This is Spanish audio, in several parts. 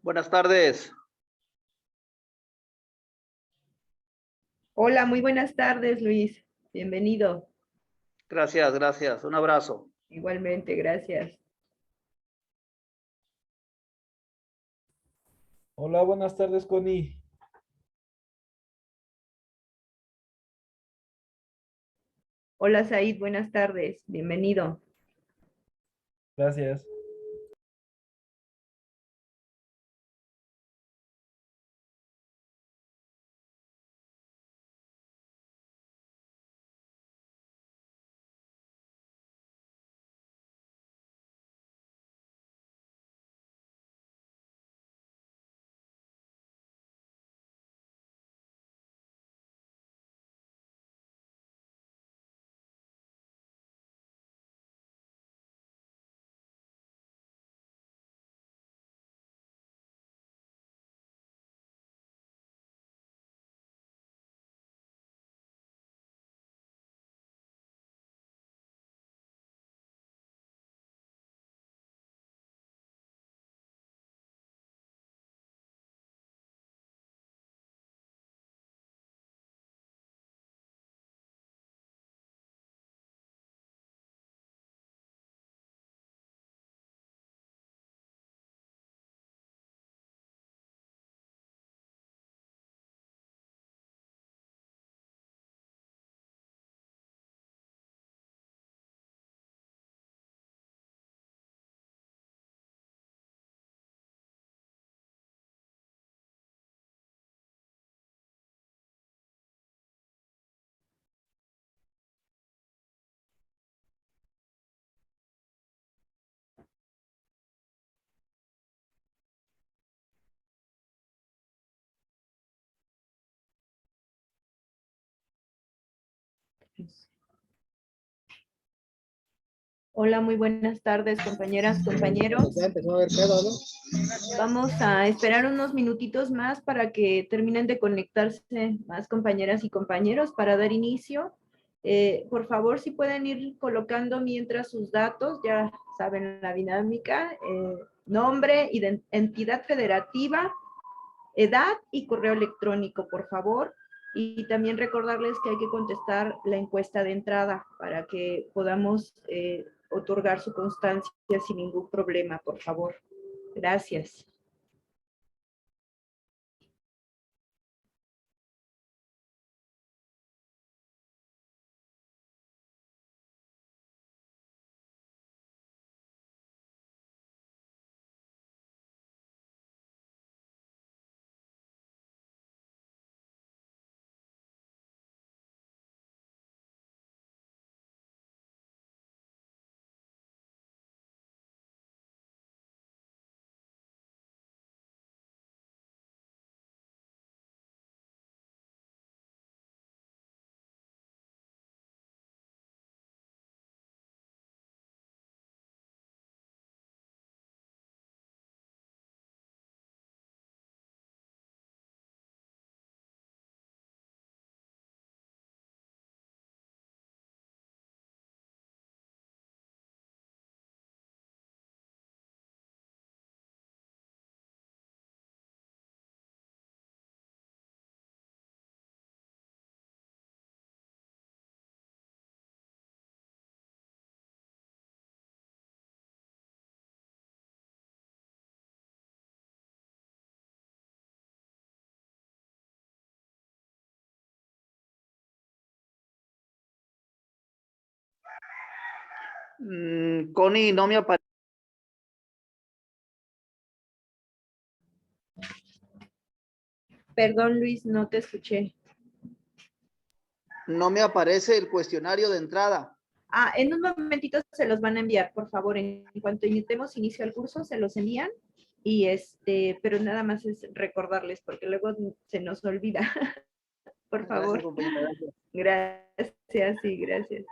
Buenas tardes. Hola, muy buenas tardes, Luis. Bienvenido. Gracias, gracias. Un abrazo. Igualmente, gracias. Hola, buenas tardes, Connie. Hola, Said, buenas tardes. Bienvenido. Gracias. Hola, muy buenas tardes, compañeras, compañeros. Ya empezó a ver pedo, ¿no? Vamos a esperar unos minutitos más para que terminen de conectarse más compañeras y compañeros para dar inicio. Por favor, si pueden ir colocando mientras sus datos, ya saben la dinámica, nombre, entidad federativa, edad y correo electrónico, por favor. Y también recordarles que hay que contestar la encuesta de entrada para que podamos otorgar su constancia sin ningún problema, por favor. Gracias. Connie, no me aparece. Perdón, Luis, no te escuché. No me aparece el cuestionario de entrada. En un momentito se los van a enviar, por favor. En cuanto iniciemos inicio al curso, se los envían. Y pero nada más es recordarles, porque luego se nos olvida. Por Gracias, favor. compañera. Gracias, sí, gracias.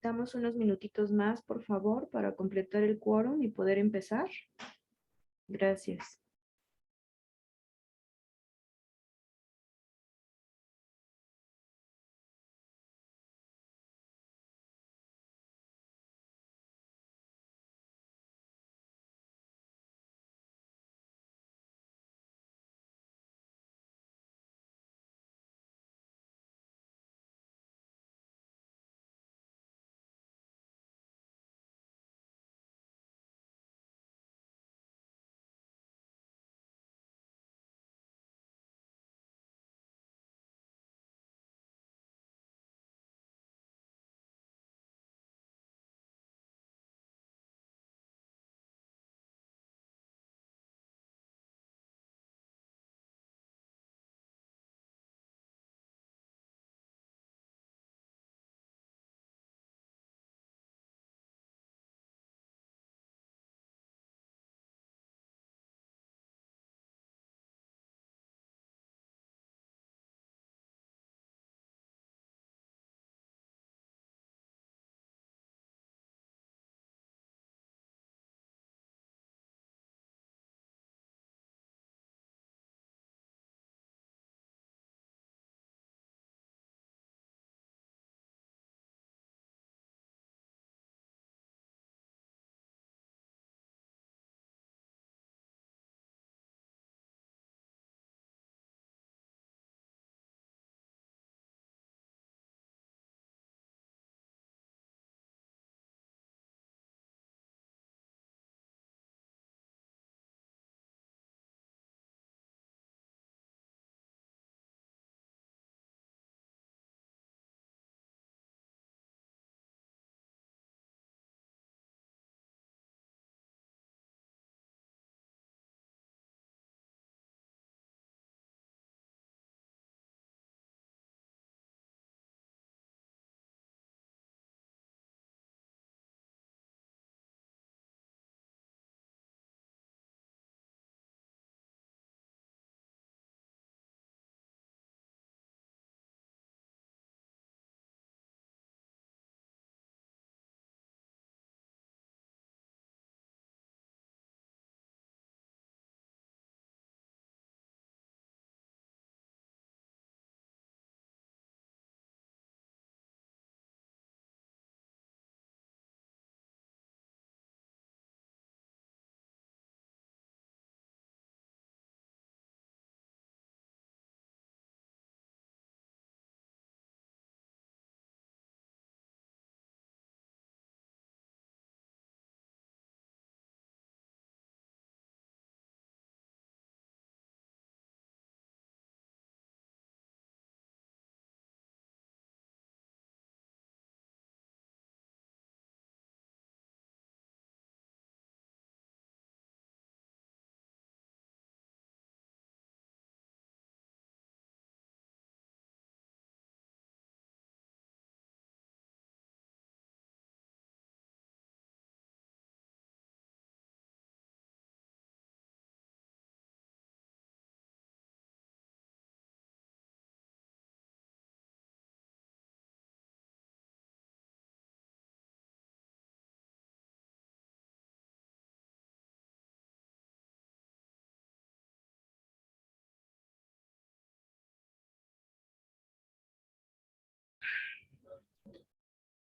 Necesitamos unos minutitos más, por favor, para completar el quórum y poder empezar. Gracias.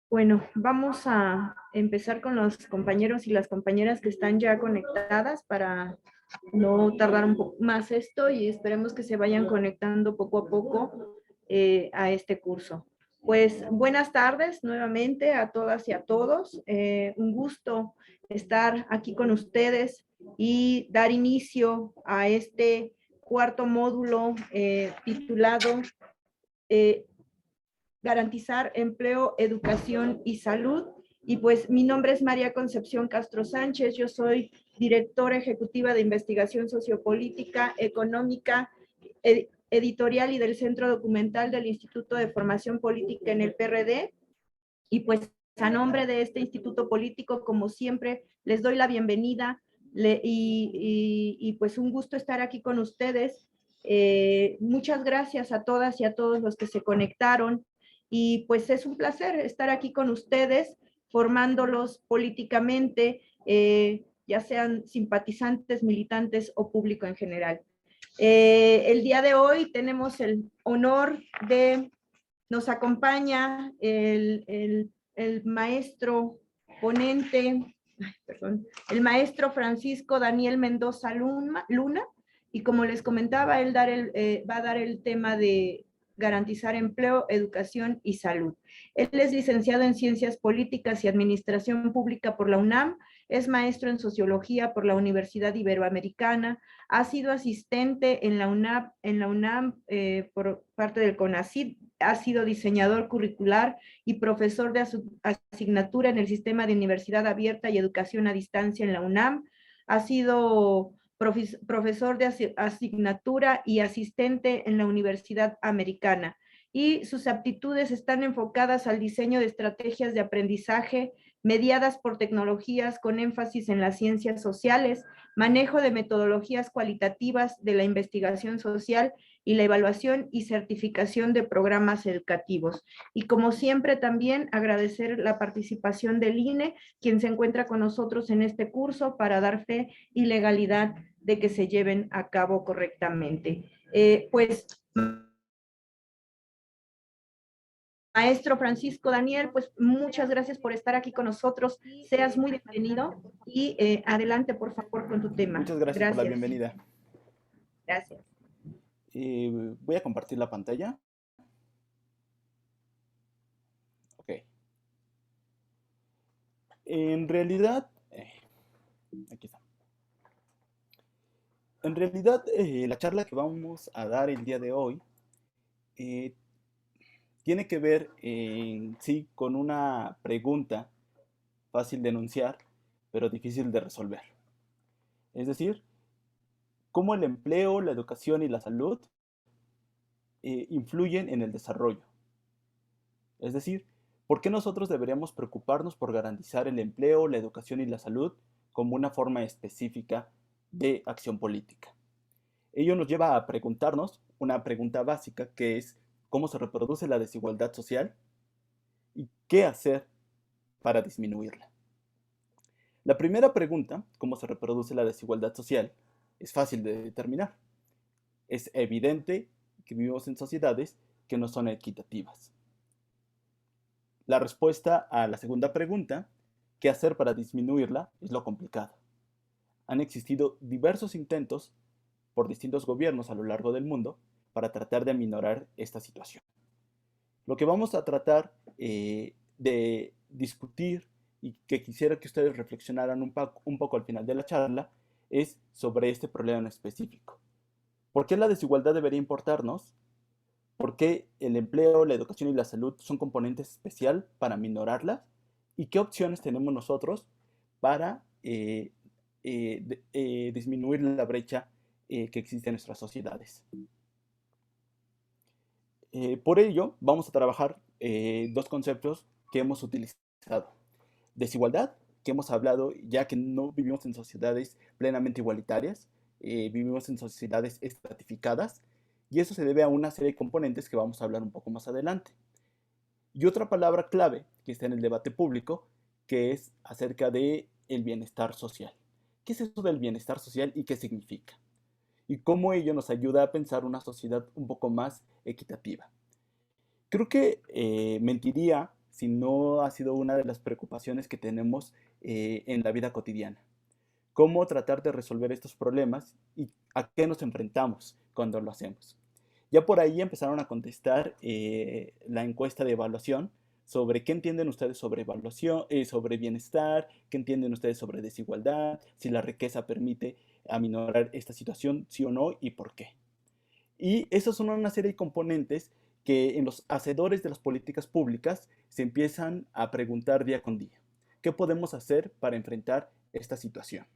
Bueno, vamos a empezar con los compañeros y las compañeras que están ya conectadas para no tardar un poco más esto y esperemos que se vayan conectando poco a poco a este curso. Pues buenas tardes nuevamente a todas y a todos. Un gusto estar aquí con ustedes y dar inicio a este cuarto módulo titulado Garantizar empleo, educación y salud. Y pues mi nombre es María Concepción Castro Sánchez, yo soy directora ejecutiva de investigación sociopolítica, económica, editorial y del Centro Documental del Instituto de Formación Política en el PRD. Y pues a nombre de este instituto político, como siempre, les doy la bienvenida y pues un gusto estar aquí con ustedes. Muchas gracias a todas y a todos los que se conectaron. y pues es un placer estar aquí con ustedes, formándolos políticamente, ya sean simpatizantes, militantes o público en general. El día de hoy tenemos el honor de, nos acompaña el maestro ponente, perdón, el maestro Francisco Daniel Mendoza Luna, y como les comentaba, él va a dar el tema de garantizar empleo, educación y salud. Él es licenciado en Ciencias Políticas y Administración Pública por la UNAM, es maestro en Sociología por la Universidad Iberoamericana, ha sido asistente en la UNAM por parte del CONACYT, ha sido diseñador curricular y profesor de asignatura en el Sistema de Universidad Abierta y Educación a Distancia en la UNAM, ha sido profesor de asignatura y asistente en la Universidad Americana, y sus aptitudes están enfocadas al diseño de estrategias de aprendizaje mediadas por tecnologías con énfasis en las ciencias sociales, manejo de metodologías cualitativas de la investigación social y la evaluación y certificación de programas educativos. Y como siempre también agradecer la participación del INE, quien se encuentra con nosotros en este curso para dar fe y legalidad de que se lleven a cabo correctamente. Pues, maestro Francisco Daniel, pues muchas gracias por estar aquí con nosotros. Seas muy bienvenido y adelante, por favor, con tu tema. Muchas gracias por la Gracias. bienvenida. Gracias. Voy a compartir la pantalla. Ok. En realidad, aquí está. En realidad, la charla que vamos a dar el día de hoy tiene que ver en sí con una pregunta fácil de enunciar, pero difícil de resolver. Es decir, cómo el empleo, la educación y la salud influyen en el desarrollo. Es decir, ¿por qué nosotros deberíamos preocuparnos por garantizar el empleo, la educación y la salud como una forma específica de acción política? Ello nos lleva a preguntarnos una pregunta básica, que es ¿cómo se reproduce la desigualdad social? ¿Y qué hacer para disminuirla? La primera pregunta, ¿cómo se reproduce la desigualdad social?, es fácil de determinar. Es evidente que vivimos en sociedades que no son equitativas. La respuesta a la segunda pregunta, ¿qué hacer para disminuirla?, es lo complicado. Han existido diversos intentos por distintos gobiernos a lo largo del mundo para tratar de aminorar esta situación. Lo que vamos a tratar de discutir y que quisiera que ustedes reflexionaran un poco al final de la charla es sobre este problema en específico. ¿Por qué la desigualdad debería importarnos? ¿Por qué el empleo, la educación y la salud son componentes especiales para minorarlas? ¿Y qué opciones tenemos nosotros para disminuir la brecha que existe en nuestras sociedades? Por ello, vamos a trabajar dos conceptos que hemos utilizado. Desigualdad, que hemos hablado ya que no vivimos en sociedades plenamente igualitarias, vivimos en sociedades estratificadas, y eso se debe a una serie de componentes que vamos a hablar un poco más adelante. Y otra palabra clave que está en el debate público, que es acerca del bienestar social. ¿Qué es eso del bienestar social y qué significa? Y cómo ello nos ayuda a pensar una sociedad un poco más equitativa. Creo que mentiría si no ha sido una de las preocupaciones que tenemos en la vida cotidiana. Cómo tratar de resolver estos problemas y a qué nos enfrentamos cuando lo hacemos. Ya por ahí empezaron a contestar la encuesta de evaluación sobre qué entienden ustedes sobre evaluación, sobre bienestar, qué entienden ustedes sobre desigualdad, si la riqueza permite aminorar esta situación, sí o no, y por qué. Y esas son una serie de componentes que en los hacedores de las políticas públicas se empiezan a preguntar día con día. ¿Qué podemos hacer para enfrentar esta situación?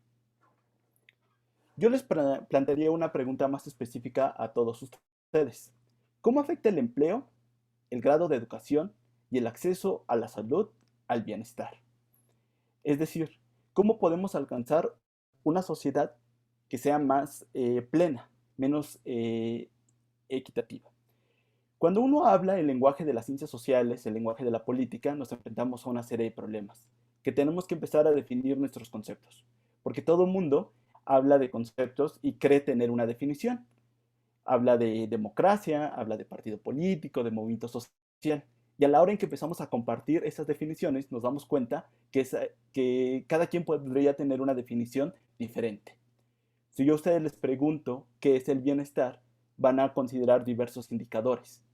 Yo les plantearía una pregunta más específica a todos ustedes. ¿Cómo afecta el empleo, el grado de educación y el acceso a la salud al bienestar? Es decir, ¿cómo podemos alcanzar una sociedad que sea más plena, menos equitativa? Cuando uno habla el lenguaje de las ciencias sociales, el lenguaje de la política, nos enfrentamos a una serie de problemas, que tenemos que empezar a definir nuestros conceptos, porque todo el mundo habla de conceptos y cree tener una definición. Habla de democracia, habla de partido político, de movimiento social, y a la hora en que empezamos a compartir esas definiciones, nos damos cuenta que cada quien podría tener una definición diferente. Si yo a ustedes les pregunto qué es el bienestar, van a considerar diversos indicadores.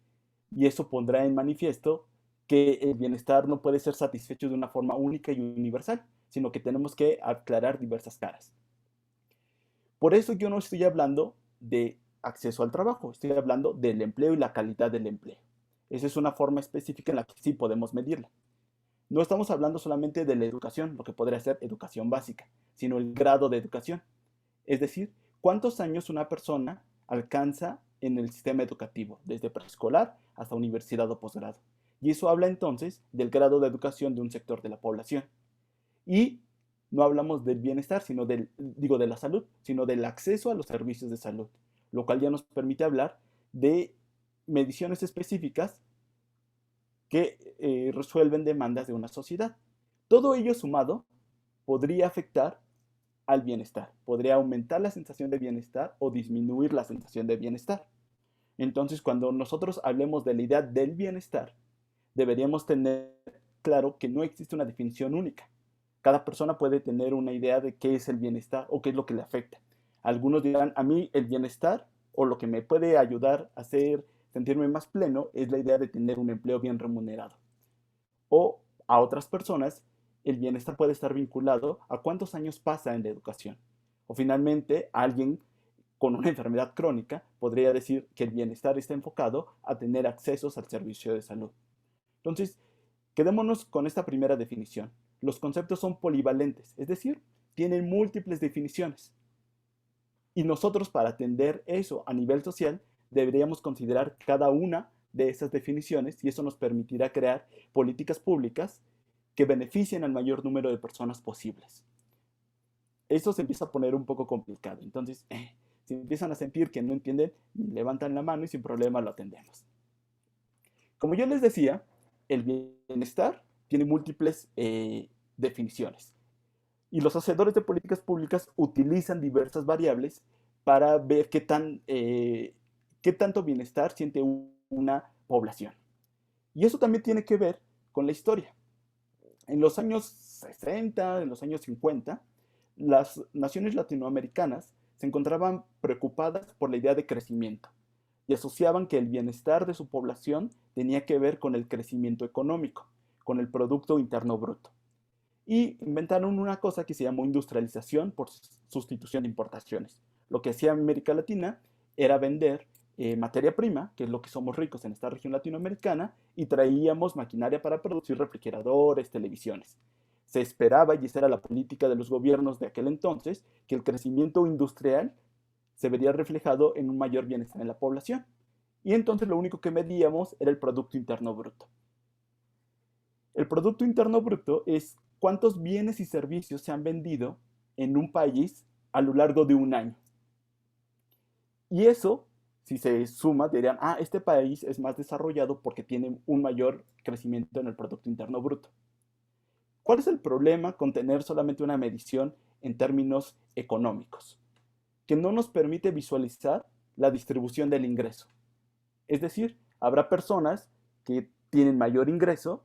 Y eso pondrá en manifiesto que el bienestar no puede ser satisfecho de una forma única y universal, sino que tenemos que aclarar diversas caras. Por eso yo no estoy hablando de acceso al trabajo, estoy hablando del empleo y la calidad del empleo. Esa es una forma específica en la que sí podemos medirla. No estamos hablando solamente de la educación, lo que podría ser educación básica, sino el grado de educación. Es decir, cuántos años una persona alcanza en el sistema educativo, desde preescolar hasta universidad o posgrado. Y eso habla entonces del grado de educación de un sector de la población. Y no hablamos del bienestar, sino de la salud, sino del acceso a los servicios de salud, lo cual ya nos permite hablar de mediciones específicas que resuelven demandas de una sociedad. Todo ello sumado podría afectar al bienestar, podría aumentar la sensación de bienestar o disminuir la sensación de bienestar. Entonces, cuando nosotros hablemos de la idea del bienestar, deberíamos tener claro que no existe una definición única. Cada persona puede tener una idea de qué es el bienestar o qué es lo que le afecta. Algunos dirán, a mí el bienestar o lo que me puede ayudar a sentirme más pleno es la idea de tener un empleo bien remunerado. O a otras personas, el bienestar puede estar vinculado a cuántos años pasa en la educación. O finalmente, alguien con una enfermedad crónica podría decir que el bienestar está enfocado a tener accesos al servicio de salud. Entonces, quedémonos con esta primera definición. Los conceptos son polivalentes, es decir, tienen múltiples definiciones. Y nosotros, para atender eso a nivel social, deberíamos considerar cada una de esas definiciones y eso nos permitirá crear políticas públicas que beneficien al mayor número de personas posibles. Eso se empieza a poner un poco complicado. Entonces, si empiezan a sentir que no entienden, levantan la mano y sin problema lo atendemos. Como yo les decía, el bienestar tiene múltiples definiciones. Y los hacedores de políticas públicas utilizan diversas variables para ver qué tanto bienestar siente una población. Y eso también tiene que ver con la historia. En los años 60, en los años 50, las naciones latinoamericanas se encontraban preocupadas por la idea de crecimiento y asociaban que el bienestar de su población tenía que ver con el crecimiento económico, con el Producto Interno Bruto. Y inventaron una cosa que se llamó industrialización por sustitución de importaciones. Lo que hacía América Latina era vender materia prima, que es lo que somos ricos en esta región latinoamericana, y traíamos maquinaria para producir refrigeradores, televisiones. Se esperaba, y esa era la política de los gobiernos de aquel entonces, que el crecimiento industrial se vería reflejado en un mayor bienestar en la población. Y entonces lo único que medíamos era el Producto Interno Bruto. El Producto Interno Bruto es cuántos bienes y servicios se han vendido en un país a lo largo de un año. Y eso, si se suma, dirían, este país es más desarrollado porque tiene un mayor crecimiento en el Producto Interno Bruto. ¿Cuál es el problema con tener solamente una medición en términos económicos? Que no nos permite visualizar la distribución del ingreso. Es decir, habrá personas que tienen mayor ingreso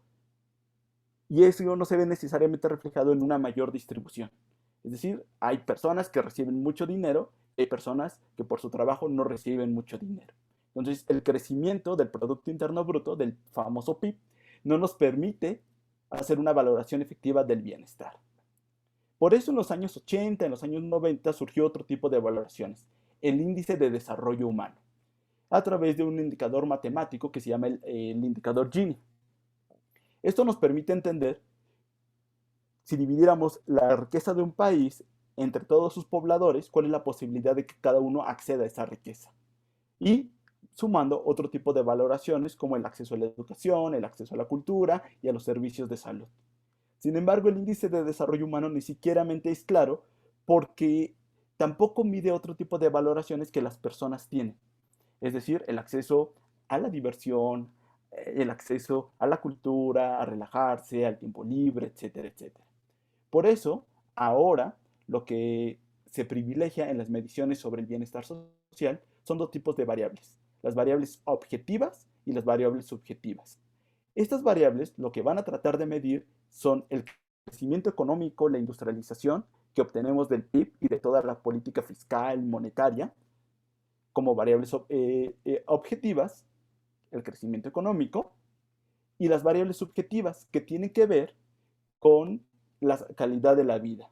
y eso no se ve necesariamente reflejado en una mayor distribución. Es decir, hay personas que reciben mucho dinero y hay personas que por su trabajo no reciben mucho dinero. Entonces, el crecimiento del Producto Interno Bruto, del famoso PIB, no nos permite hacer una valoración efectiva del bienestar. Por eso en los años 80, en los años 90, surgió otro tipo de valoraciones, el índice de desarrollo humano, a través de un indicador matemático que se llama el indicador Gini. Esto nos permite entender, si dividiéramos la riqueza de un país entre todos sus pobladores, cuál es la posibilidad de que cada uno acceda a esa riqueza. Y sumando otro tipo de valoraciones como el acceso a la educación, el acceso a la cultura y a los servicios de salud. Sin embargo, el índice de desarrollo humano ni siquiera es claro porque tampoco mide otro tipo de valoraciones que las personas tienen. Es decir, el acceso a la diversión, el acceso a la cultura, a relajarse, al tiempo libre, etcétera, etcétera. Por eso, ahora lo que se privilegia en las mediciones sobre el bienestar social son dos tipos de variables, las variables objetivas y las variables subjetivas. Estas variables lo que van a tratar de medir son el crecimiento económico, la industrialización que obtenemos del PIB y de toda la política fiscal, monetaria, como variables objetivas, el crecimiento económico, y las variables subjetivas que tienen que ver con la calidad de la vida.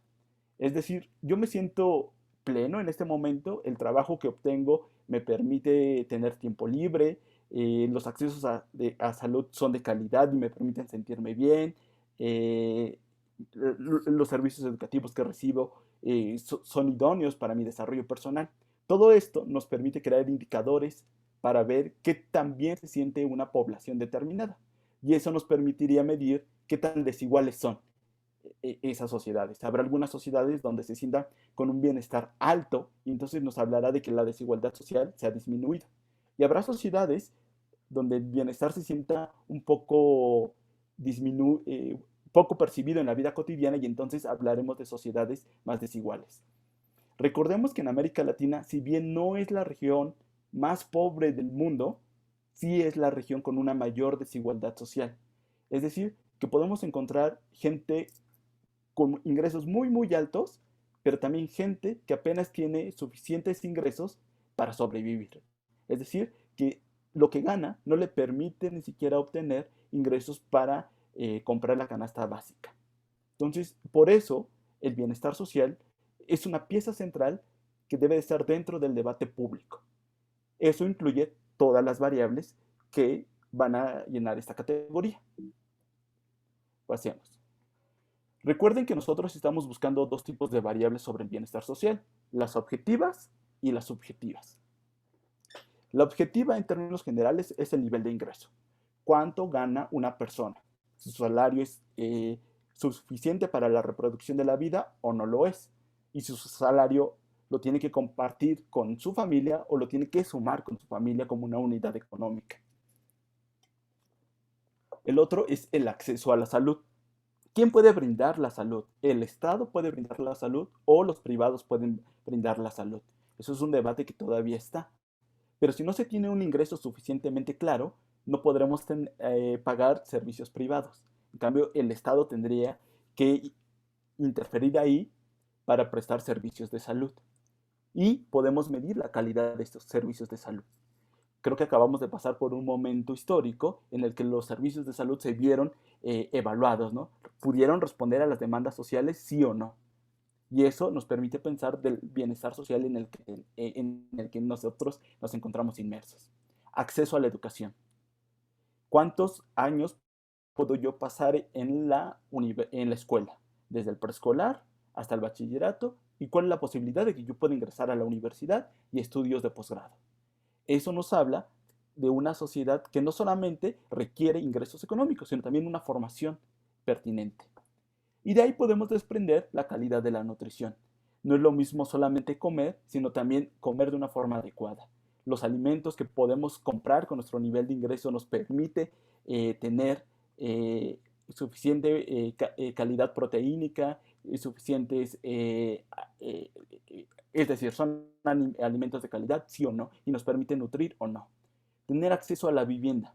Es decir, yo me siento pleno en este momento, el trabajo que obtengo me permite tener tiempo libre, los accesos a salud son de calidad y me permiten sentirme bien, los servicios educativos que recibo son idóneos para mi desarrollo personal. Todo esto nos permite crear indicadores para ver qué tan bien se siente una población determinada. Y eso nos permitiría medir qué tan desiguales son esas sociedades. Habrá algunas sociedades donde se sientan con un bienestar alto y entonces nos hablará de que la desigualdad social se ha disminuido. Y habrá sociedades donde el bienestar se sienta un poco poco percibido en la vida cotidiana y entonces hablaremos de sociedades más desiguales. Recordemos que en América Latina, si bien no es la región más pobre del mundo, sí es la región con una mayor desigualdad social. Es decir, que podemos encontrar gente con ingresos muy, muy altos, pero también gente que apenas tiene suficientes ingresos para sobrevivir. Es decir, que lo que gana no le permite ni siquiera obtener ingresos para comprar la canasta básica. Entonces, por eso, el bienestar social es una pieza central que debe estar dentro del debate público. Eso incluye todas las variables que van a llenar esta categoría. Pasemos. Recuerden que nosotros estamos buscando dos tipos de variables sobre el bienestar social, las objetivas y las subjetivas. La objetiva en términos generales es el nivel de ingreso. ¿Cuánto gana una persona? ¿Su salario es suficiente para la reproducción de la vida o no lo es? Y si su salario lo tiene que compartir con su familia o lo tiene que sumar con su familia como una unidad económica. El otro es el acceso a la salud. ¿Quién puede brindar la salud? ¿El Estado puede brindar la salud o los privados pueden brindar la salud? Eso es un debate que todavía está. Pero si no se tiene un ingreso suficientemente claro, no podremos pagar servicios privados. En cambio, el Estado tendría que interferir ahí para prestar servicios de salud. Y podemos medir la calidad de estos servicios de salud. Creo que acabamos de pasar por un momento histórico en el que los servicios de salud se vieron evaluados, ¿no? ¿Pudieron responder a las demandas sociales, sí o no? Y eso nos permite pensar del bienestar social en el que nosotros nos encontramos inmersos. Acceso a la educación. ¿Cuántos años puedo yo pasar en la escuela? Desde el preescolar hasta el bachillerato. ¿Y cuál es la posibilidad de que yo pueda ingresar a la universidad y estudios de posgrado? Eso nos habla de una sociedad que no solamente requiere ingresos económicos, sino también una formación pertinente. Y de ahí podemos desprender la calidad de la nutrición. No es lo mismo solamente comer, sino también comer de una forma adecuada. Los alimentos que podemos comprar con nuestro nivel de ingreso nos permite tener suficiente calidad proteínica, suficientes, es decir, son alimentos de calidad, sí o no, y nos permite nutrir o no. Tener acceso a la vivienda.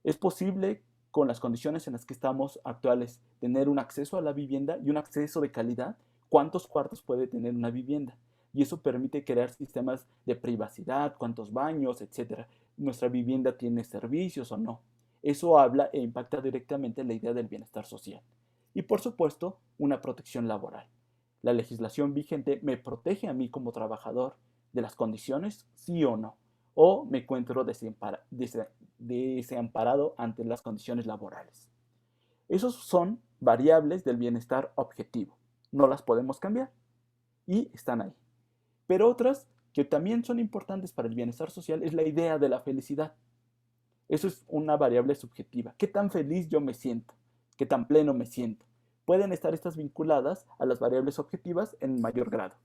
Es posible, con las condiciones en las que estamos actuales, tener un acceso a la vivienda y un acceso de calidad. ¿Cuántos cuartos puede tener una vivienda? Y eso permite crear sistemas de privacidad, cuántos baños, etc. ¿Nuestra vivienda tiene servicios o no? Eso habla e impacta directamente en la idea del bienestar social. Y por supuesto, una protección laboral. ¿La legislación vigente me protege a mí como trabajador de las condiciones, sí o no? ¿O me encuentro desamparado ante las condiciones laborales? Esos son variables del bienestar objetivo. No las podemos cambiar y están ahí. Pero otras que también son importantes para el bienestar social es la idea de la felicidad. Eso es una variable subjetiva. ¿Qué tan feliz yo me siento? ¿Qué tan pleno me siento? Pueden estar estas vinculadas a las variables objetivas en mayor grado.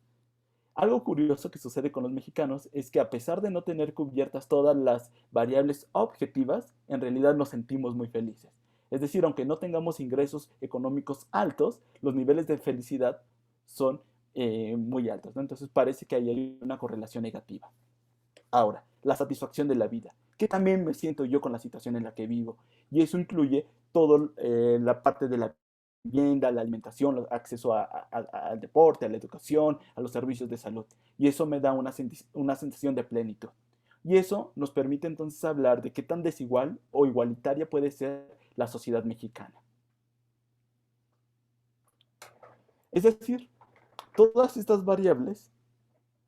Algo curioso que sucede con los mexicanos es que a pesar de no tener cubiertas todas las variables objetivas, en realidad nos sentimos muy felices. Es decir, aunque no tengamos ingresos económicos altos, los niveles de felicidad son muy altos, ¿no? Entonces parece que ahí hay una correlación negativa. Ahora, la satisfacción de la vida, que también me siento yo con la situación en la que vivo, y eso incluye toda la parte de la vivienda, la alimentación, el acceso al deporte, a la educación, a los servicios de salud, y eso me da una sensación de plenitud. Y eso nos permite entonces hablar de qué tan desigual o igualitaria puede ser la sociedad mexicana. Es decir, todas estas variables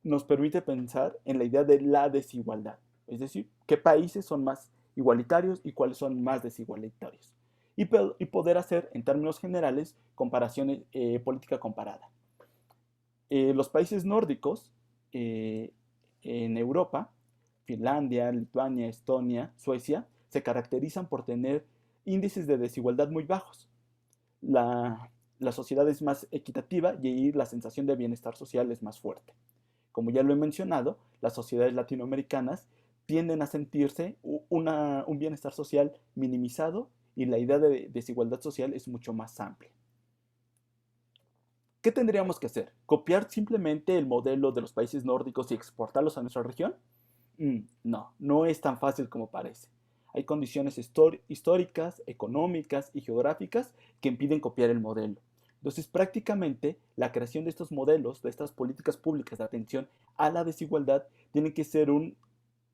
nos permite pensar en la idea de la desigualdad, es decir, qué países son más igualitarios y cuáles son más desigualitarios. Y poder hacer, en términos generales, comparaciones, política comparada. Los países nórdicos en Europa, Finlandia, Lituania, Estonia, Suecia, se caracterizan por tener índices de desigualdad muy bajos. La sociedad es más equitativa y ahí la sensación de bienestar social es más fuerte. Como ya lo he mencionado, las sociedades latinoamericanas tienden a sentirse un bienestar social minimizado y la idea de desigualdad social es mucho más amplia. ¿Qué tendríamos que hacer? ¿Copiar simplemente el modelo de los países nórdicos y exportarlos a nuestra región? No, no es tan fácil como parece. Hay condiciones históricas, económicas y geográficas que impiden copiar el modelo. Entonces, prácticamente, la creación de estos modelos, de estas políticas públicas de atención a la desigualdad, tiene que ser un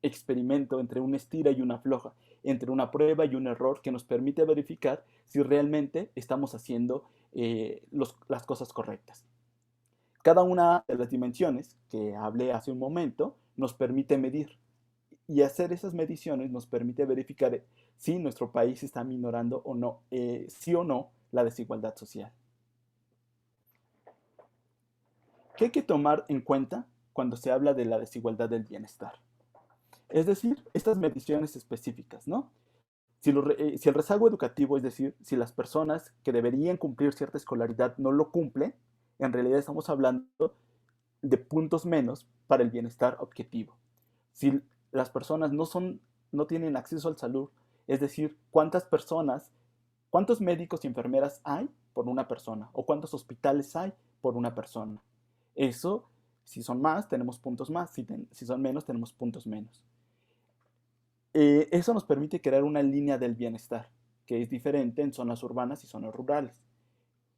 experimento entre una estira y una afloja, entre una prueba y un error que nos permite verificar si realmente estamos haciendo las cosas correctas. Cada una de las dimensiones que hablé hace un momento nos permite medir y hacer esas mediciones nos permite verificar si nuestro país está minorando o no, sí o no, la desigualdad social. ¿Qué hay que tomar en cuenta cuando se habla de la desigualdad del bienestar? Es decir, estas mediciones específicas, ¿no? Si el rezago educativo, es decir, si las personas que deberían cumplir cierta escolaridad no lo cumplen, en realidad estamos hablando de puntos menos para el bienestar objetivo. Si las personas no tienen acceso a la salud, es decir, cuántos médicos y enfermeras hay por una persona o cuántos hospitales hay por una persona. Eso, si son más, tenemos puntos más, si son menos, tenemos puntos menos. Eso nos permite crear una línea del bienestar, que es diferente en zonas urbanas y zonas rurales.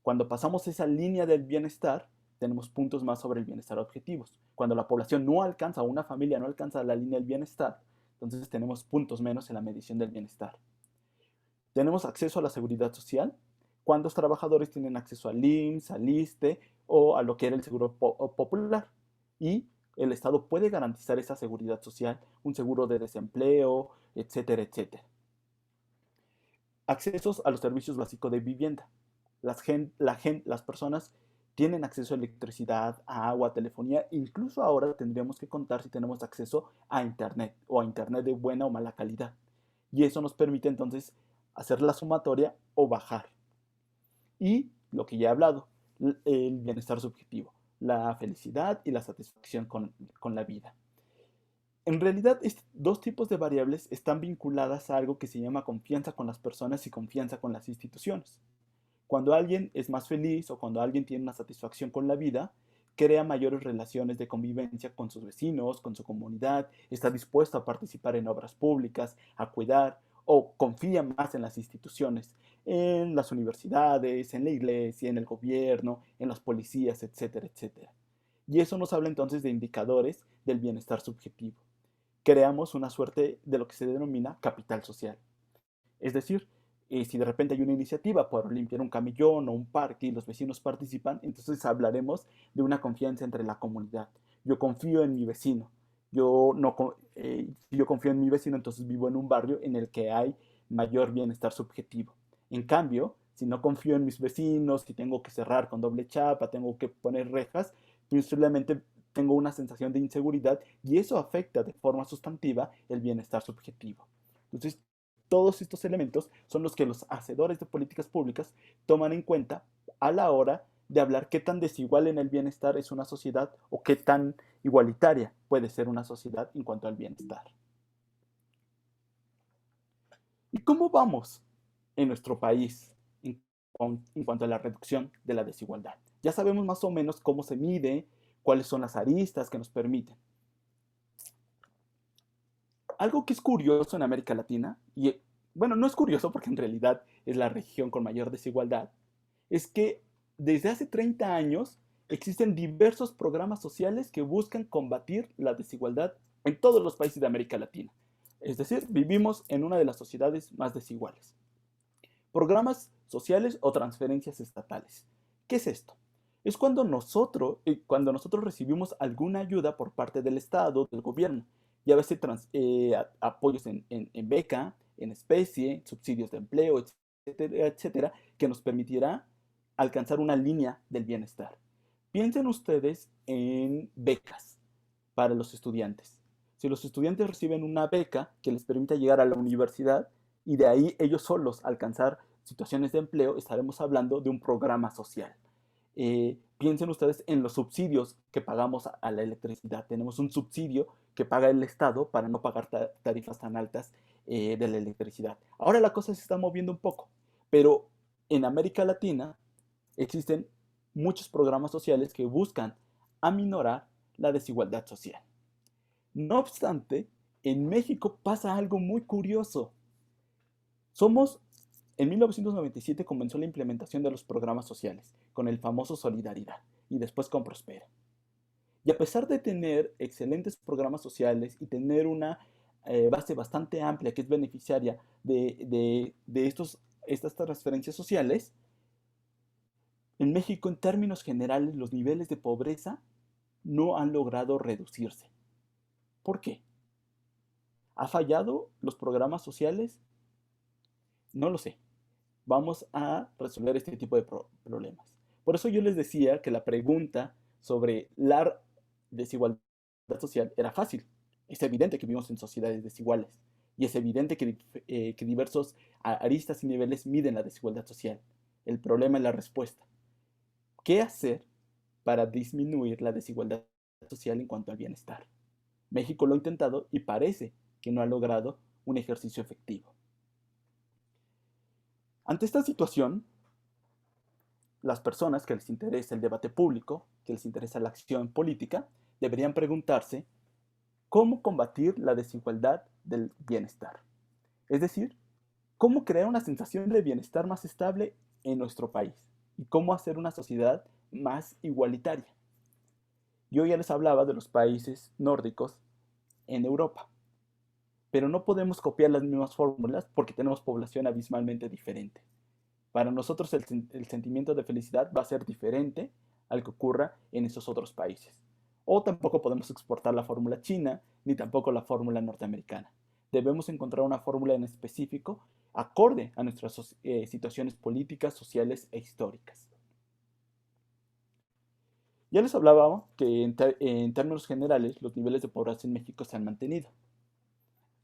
Cuando pasamos esa línea del bienestar, tenemos puntos más sobre el bienestar objetivos. Cuando la población no alcanza, o una familia no alcanza la línea del bienestar, entonces tenemos puntos menos en la medición del bienestar. Tenemos acceso a la seguridad social. ¿Cuántos trabajadores tienen acceso al IMSS, al ISSSTE o a lo que era el seguro popular? Y el Estado puede garantizar esa seguridad social, un seguro de desempleo, etcétera, etcétera. Accesos a los servicios básicos de vivienda. Las personas tienen acceso a electricidad, a agua, a telefonía, incluso ahora tendríamos que contar si tenemos acceso a Internet o a Internet de buena o mala calidad. Y eso nos permite entonces hacer la sumatoria o bajar. Y lo que ya he hablado, el bienestar subjetivo, la felicidad y la satisfacción con la vida. En realidad, estos dos tipos de variables están vinculadas a algo que se llama confianza con las personas y confianza con las instituciones. Cuando alguien es más feliz o cuando alguien tiene una satisfacción con la vida, crea mayores relaciones de convivencia con sus vecinos, con su comunidad, está dispuesto a participar en obras públicas, a cuidar o confía más en las instituciones, en las universidades, en la iglesia, en el gobierno, en las policías, etcétera, etcétera. Y eso nos habla entonces de indicadores del bienestar subjetivo. Creamos una suerte de lo que se denomina capital social. Es decir, si de repente hay una iniciativa por limpiar un camellón o un parque y los vecinos participan, entonces hablaremos de una confianza entre la comunidad. Yo confío en mi vecino. Si yo confío en mi vecino, entonces vivo en un barrio en el que hay mayor bienestar subjetivo. En cambio, si no confío en mis vecinos, si tengo que cerrar con doble chapa, tengo que poner rejas, pues simplemente tengo una sensación de inseguridad y eso afecta de forma sustantiva el bienestar subjetivo. Entonces, todos estos elementos son los que los hacedores de políticas públicas toman en cuenta a la hora de hablar qué tan desigual en el bienestar es una sociedad o qué tan igualitaria puede ser una sociedad en cuanto al bienestar. ¿Y cómo vamos en nuestro país en cuanto a la reducción de la desigualdad? Ya sabemos más o menos cómo se mide, cuáles son las aristas que nos permiten. Algo que es curioso en América Latina, y bueno, no es curioso porque en realidad es la región con mayor desigualdad, es que desde hace 30 años existen diversos programas sociales que buscan combatir la desigualdad en todos los países de América Latina. Es decir, vivimos en una de las sociedades más desiguales. Programas sociales o transferencias estatales. ¿Qué es esto? Es cuando nosotros recibimos alguna ayuda por parte del Estado, del gobierno, ya veces apoyos en beca, en especie, subsidios de empleo, etcétera, etcétera, que nos permitirá alcanzar una línea del bienestar. Piensen ustedes en becas para los estudiantes. Si los estudiantes reciben una beca que les permita llegar a la universidad y de ahí ellos solos alcanzar situaciones de empleo, estaremos hablando de un programa social. Piensen ustedes en los subsidios que pagamos a la electricidad. Tenemos un subsidio que paga el Estado para no pagar tarifas tan altas de la electricidad. Ahora la cosa se está moviendo un poco, pero en América Latina existen muchos programas sociales que buscan aminorar la desigualdad social. No obstante, en México pasa algo muy curioso. En 1997 comenzó la implementación de los programas sociales, con el famoso Solidaridad, y después con Prospera. Y a pesar de tener excelentes programas sociales y tener una base bastante amplia que es beneficiaria de estas transferencias sociales, en México, en términos generales, los niveles de pobreza no han logrado reducirse. ¿Por qué? ¿Ha fallado los programas sociales? No lo sé. Vamos a resolver este tipo de problemas. Por eso yo les decía que la pregunta sobre la desigualdad social era fácil. Es evidente que vivimos en sociedades desiguales y es evidente que diversos aristas y niveles miden la desigualdad social. El problema es la respuesta. ¿Qué hacer para disminuir la desigualdad social en cuanto al bienestar? México lo ha intentado y parece que no ha logrado un ejercicio efectivo. Ante esta situación, las personas que les interesa el debate público, que les interesa la acción política, deberían preguntarse cómo combatir la desigualdad del bienestar. Es decir, cómo crear una sensación de bienestar más estable en nuestro país y cómo hacer una sociedad más igualitaria. Yo ya les hablaba de los países nórdicos en Europa, pero no podemos copiar las mismas fórmulas porque tenemos población abismalmente diferente. Para nosotros el sentimiento de felicidad va a ser diferente al que ocurra en esos otros países. O tampoco podemos exportar la fórmula china, ni tampoco la fórmula norteamericana. Debemos encontrar una fórmula en específico acorde a nuestras situaciones políticas, sociales e históricas. Ya les hablaba que en términos generales los niveles de pobreza en México se han mantenido.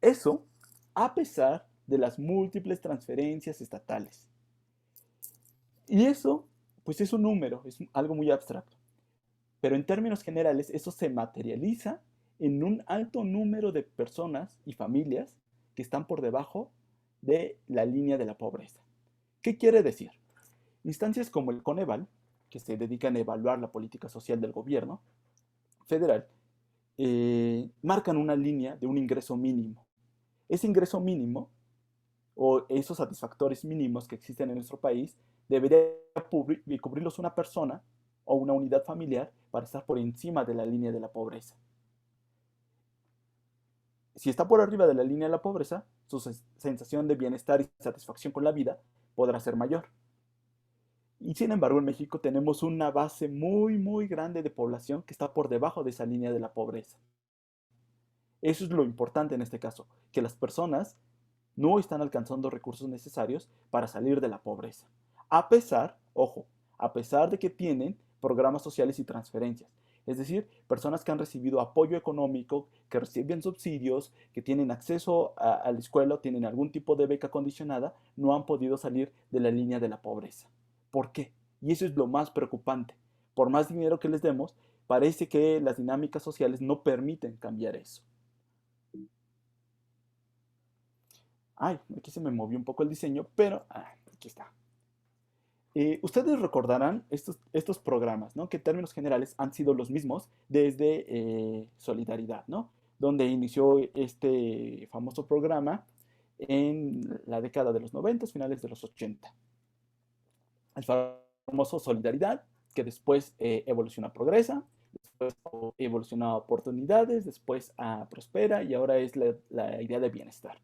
Eso a pesar de las múltiples transferencias estatales. Y eso, pues es un número, es algo muy abstracto. Pero en términos generales, eso se materializa en un alto número de personas y familias que están por debajo de la línea de la pobreza. ¿Qué quiere decir? Instancias como el Coneval, que se dedican a evaluar la política social del gobierno federal, marcan una línea de un ingreso mínimo. Ese ingreso mínimo, o esos satisfactores mínimos que existen en nuestro país, debería cubrirlos una persona o una unidad familiar para estar por encima de la línea de la pobreza. Si está por arriba de la línea de la pobreza, su sensación de bienestar y satisfacción con la vida podrá ser mayor. Y sin embargo, en México tenemos una base muy, muy grande de población que está por debajo de esa línea de la pobreza. Eso es lo importante en este caso, que las personas no están alcanzando recursos necesarios para salir de la pobreza. A pesar, ojo, a pesar de que tienen programas sociales y transferencias. Es decir, personas que han recibido apoyo económico, que reciben subsidios, que tienen acceso a la escuela o tienen algún tipo de beca condicionada, no han podido salir de la línea de la pobreza. ¿Por qué? Y eso es lo más preocupante. Por más dinero que les demos, parece que las dinámicas sociales no permiten cambiar eso. Ay, aquí se me movió un poco el diseño, pero aquí está. Ustedes recordarán estos programas, ¿no? Que en términos generales han sido los mismos desde Solidaridad, ¿no? Donde inició este famoso programa en la década de los 90, finales de los 80. El famoso Solidaridad, que después evoluciona a Progresa, después evoluciona a Oportunidades, después a Prospera y ahora es la idea de bienestar.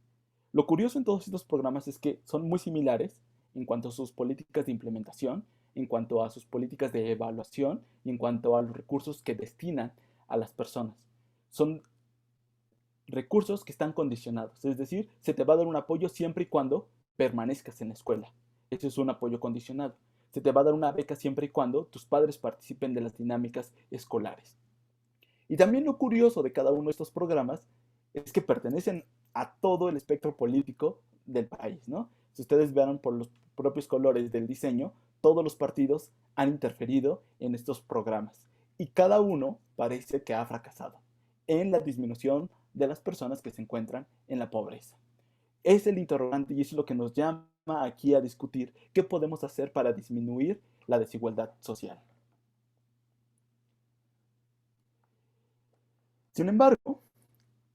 Lo curioso en todos estos programas es que son muy similares en cuanto a sus políticas de implementación, en cuanto a sus políticas de evaluación y en cuanto a los recursos que destinan a las personas. Son recursos que están condicionados, es decir, se te va a dar un apoyo siempre y cuando permanezcas en la escuela. Eso es un apoyo condicionado. Se te va a dar una beca siempre y cuando tus padres participen de las dinámicas escolares. Y también lo curioso de cada uno de estos programas es que pertenecen a todo el espectro político del país, ¿no? Si ustedes vieron por los propios colores del diseño, todos los partidos han interferido en estos programas y cada uno parece que ha fracasado en la disminución de las personas que se encuentran en la pobreza. Es el interrogante y es lo que nos llama aquí a discutir qué podemos hacer para disminuir la desigualdad social. Sin embargo,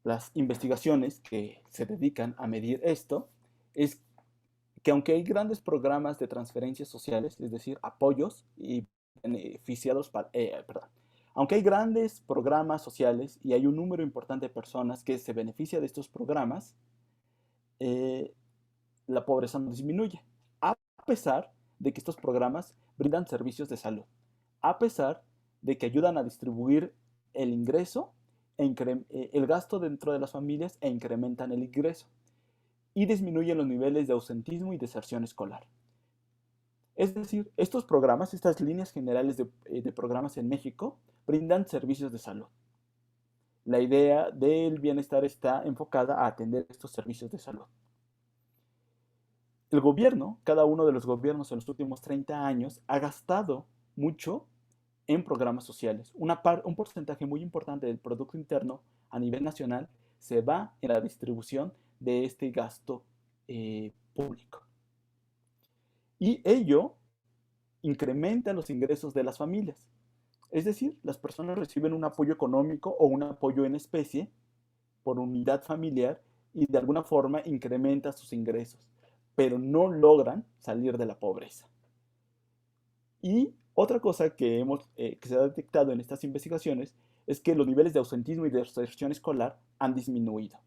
las investigaciones que se dedican a medir esto es que aunque hay grandes programas de transferencias sociales, es decir, apoyos y beneficiados, aunque hay grandes programas sociales y hay un número importante de personas que se beneficia de estos programas, la pobreza no disminuye, a pesar de que estos programas brindan servicios de salud, a pesar de que ayudan a distribuir el ingreso, el gasto dentro de las familias e incrementan el ingreso y disminuyen los niveles de ausentismo y deserción escolar. Es decir, estos programas, estas líneas generales de programas en México, brindan servicios de salud. La idea del bienestar está enfocada a atender estos servicios de salud. El gobierno, cada uno de los gobiernos en los últimos 30 años, ha gastado mucho en programas sociales. Un porcentaje muy importante del Producto Interno a nivel nacional se va en la distribución de este gasto público. Y ello incrementa los ingresos de las familias. Es decir, las personas reciben un apoyo económico o un apoyo en especie por unidad familiar y de alguna forma incrementa sus ingresos, pero no logran salir de la pobreza. Y otra cosa que se ha detectado en estas investigaciones es que los niveles de ausentismo y de deserción escolar han disminuido.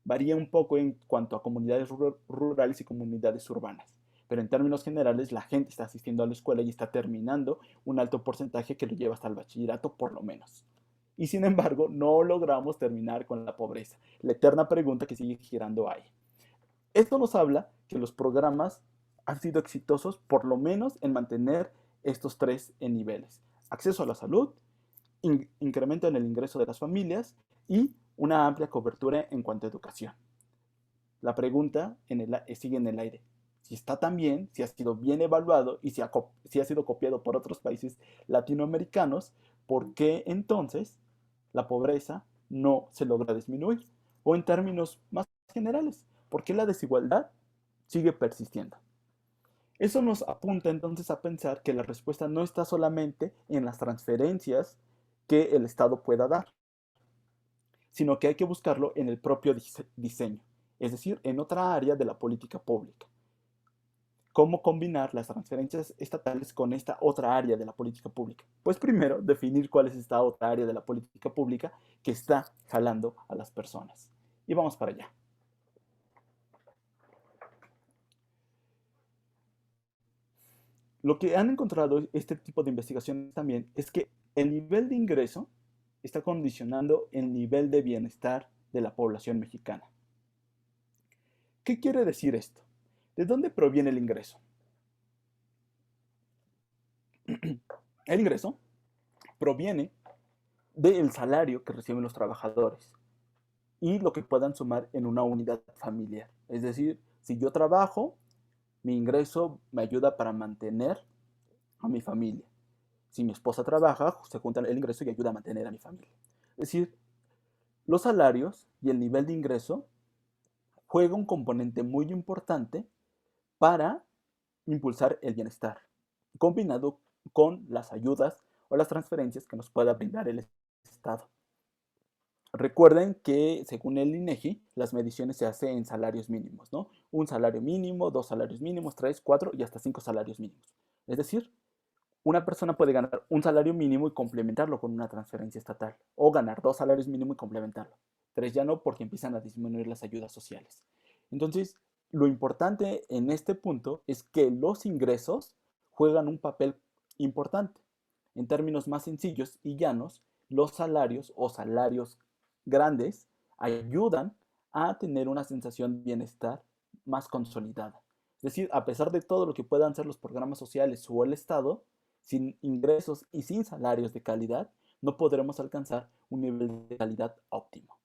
Varía un poco en cuanto a comunidades rurales y comunidades urbanas, pero en términos generales la gente está asistiendo a la escuela y está terminando un alto porcentaje que lo lleva hasta el bachillerato por lo menos. Y sin embargo, no logramos terminar con la pobreza. La eterna pregunta que sigue girando ahí. Esto nos habla que los programas han sido exitosos por lo menos en mantener estos tres niveles: acceso a la salud, incremento en el ingreso de las familias y una amplia cobertura en cuanto a educación. La pregunta sigue en el aire. Si está tan bien, si ha sido bien evaluado y si ha sido copiado por otros países latinoamericanos, ¿por qué entonces la pobreza no se logra disminuir? O en términos más generales, ¿por qué la desigualdad sigue persistiendo? Eso nos apunta entonces a pensar que la respuesta no está solamente en las transferencias que el Estado pueda dar, sino que hay que buscarlo en el propio diseño, es decir, en otra área de la política pública. ¿Cómo combinar las transferencias estatales con esta otra área de la política pública? Pues primero, definir cuál es esta otra área de la política pública que está jalando a las personas. Y vamos para allá. Lo que han encontrado este tipo de investigaciones también es que el nivel de ingreso está condicionando el nivel de bienestar de la población mexicana. ¿Qué quiere decir esto? ¿De dónde proviene el ingreso? El ingreso proviene del salario que reciben los trabajadores y lo que puedan sumar en una unidad familiar. Es decir, si yo trabajo, mi ingreso me ayuda para mantener a mi familia. Si mi esposa trabaja, se junta el ingreso y ayuda a mantener a mi familia. Es decir, los salarios y el nivel de ingreso juega un componente muy importante para impulsar el bienestar, combinado con las ayudas o las transferencias que nos pueda brindar el Estado. Recuerden que según el INEGI, las mediciones se hacen en salarios mínimos, ¿no? Un salario mínimo, 2 salarios mínimos, 3, 4 y hasta 5 salarios mínimos. Es decir, una persona puede ganar un salario mínimo y complementarlo con una transferencia estatal, o ganar 2 salarios mínimos y complementarlo. 3 ya no, porque empiezan a disminuir las ayudas sociales. Entonces, lo importante en este punto es que los ingresos juegan un papel importante. En términos más sencillos y llanos, los salarios o salarios grandes ayudan a tener una sensación de bienestar más consolidada. Es decir, a pesar de todo lo que puedan ser los programas sociales o el Estado, sin ingresos y sin salarios de calidad, no podremos alcanzar un nivel de calidad óptimo.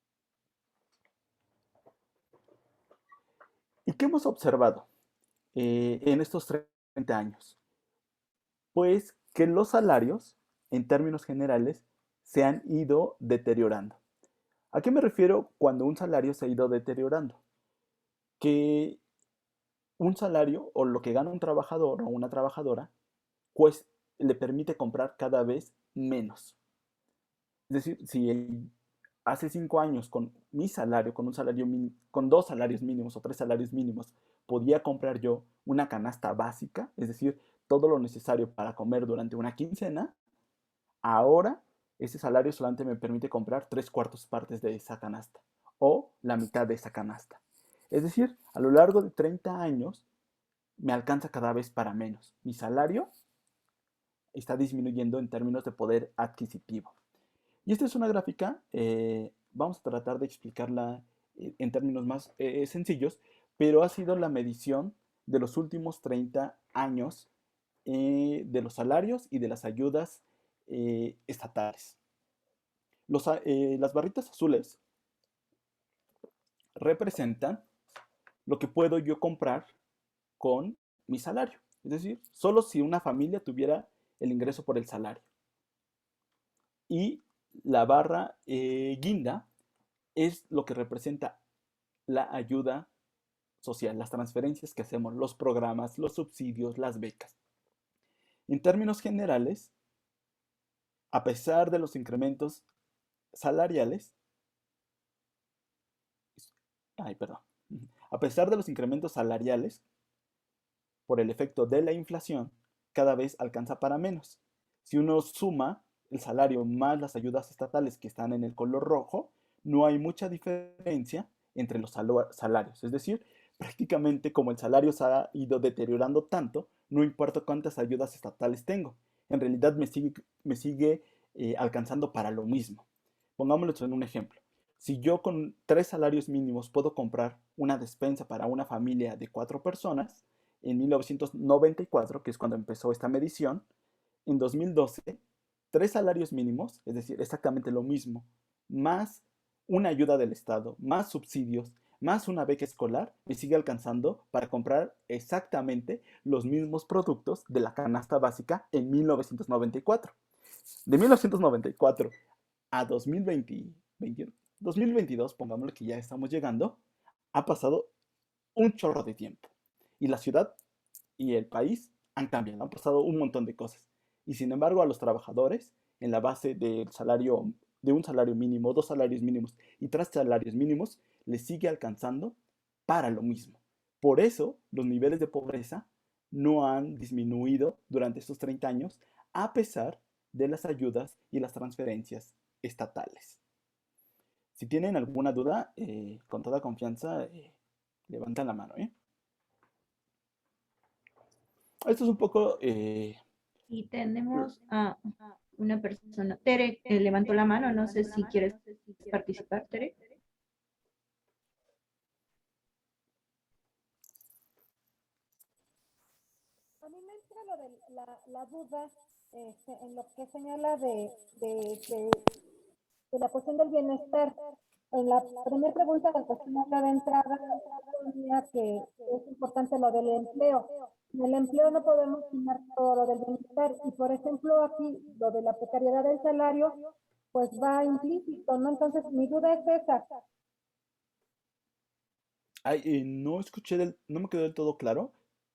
¿Y qué hemos observado en estos 30 años? Pues que los salarios, en términos generales, se han ido deteriorando. ¿A qué me refiero cuando un salario se ha ido deteriorando? Que un salario o lo que gana un trabajador o una trabajadora, pues le permite comprar cada vez menos. Es decir, si hace 5 años con mi salario, con un salario con 2 salarios mínimos o 3 salarios mínimos, podía comprar yo una canasta básica, es decir, todo lo necesario para comer durante una quincena, ahora ese salario solamente me permite comprar 3/4 partes de esa canasta o la mitad de esa canasta. Es decir, a lo largo de 30 años me alcanza cada vez para menos. Mi salario está disminuyendo en términos de poder adquisitivo. Y esta es una gráfica, vamos a tratar de explicarla en términos más sencillos, pero ha sido la medición de los últimos 30 años de los salarios y de las ayudas estatales. Las barritas azules representan lo que puedo yo comprar con mi salario. Es decir, solo si una familia tuviera el ingreso por el salario. Y la barra guinda es lo que representa la ayuda social, las transferencias que hacemos, los programas, los subsidios, las becas. En términos generales, a pesar de los incrementos salariales, a pesar de los incrementos salariales, por el efecto de la inflación, cada vez alcanza para menos. Si uno suma el salario más las ayudas estatales que están en el color rojo, no hay mucha diferencia entre los salarios. Es decir, prácticamente como el salario se ha ido deteriorando tanto, no importa cuántas ayudas estatales tengo. En realidad me sigue alcanzando para lo mismo. Pongámoslo en un ejemplo. Si yo con 3 salarios mínimos puedo comprar una despensa para una familia de 4 personas, en 1994, que es cuando empezó esta medición, en 2012, 3 salarios mínimos, es decir, exactamente lo mismo, más una ayuda del Estado, más subsidios, más una beca escolar, me sigue alcanzando para comprar exactamente los mismos productos de la canasta básica en 1994. De 1994 a 2022, pongámosle que ya estamos llegando, ha pasado un chorro de tiempo. Y la ciudad y el país han cambiado, han pasado un montón de cosas. Y sin embargo, a los trabajadores, en la base del salario, de un salario mínimo, 2 salarios mínimos y 3 salarios mínimos, les sigue alcanzando para lo mismo. Por eso, los niveles de pobreza no han disminuido durante estos 30 años, a pesar de las ayudas y las transferencias estatales. Si tienen alguna duda, con toda confianza, levantan la mano. Esto es un poco... Y tenemos a una persona. Tere levantó la mano, no sé si quieres participar, Tere. A mí me entra lo de la duda en lo que señala de la cuestión del bienestar. En la primera pregunta, la cuestión de entrada, ponía que es importante lo del empleo. En el empleo no podemos sumar todo lo del bienestar y, por ejemplo, aquí lo de la precariedad del salario, pues va implícito, ¿no? Entonces, mi duda es esa. Ay, no escuché no me quedó del todo claro,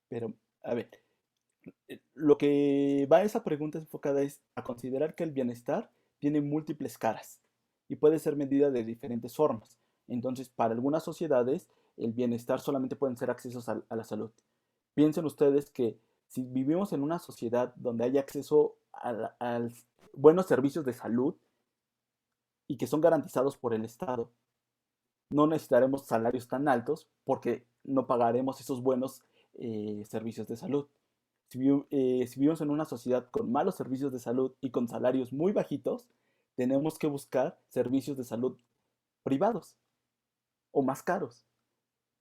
pero a ver, lo que va a esa pregunta enfocada es a considerar que el bienestar tiene múltiples caras y puede ser medida de diferentes formas. Entonces, para algunas sociedades, el bienestar solamente pueden ser accesos a la salud. Piensen ustedes que si vivimos en una sociedad donde hay acceso a buenos servicios de salud y que son garantizados por el Estado, no necesitaremos salarios tan altos porque no pagaremos esos buenos servicios de salud. Si vivimos en una sociedad con malos servicios de salud y con salarios muy bajitos, tenemos que buscar servicios de salud privados o más caros.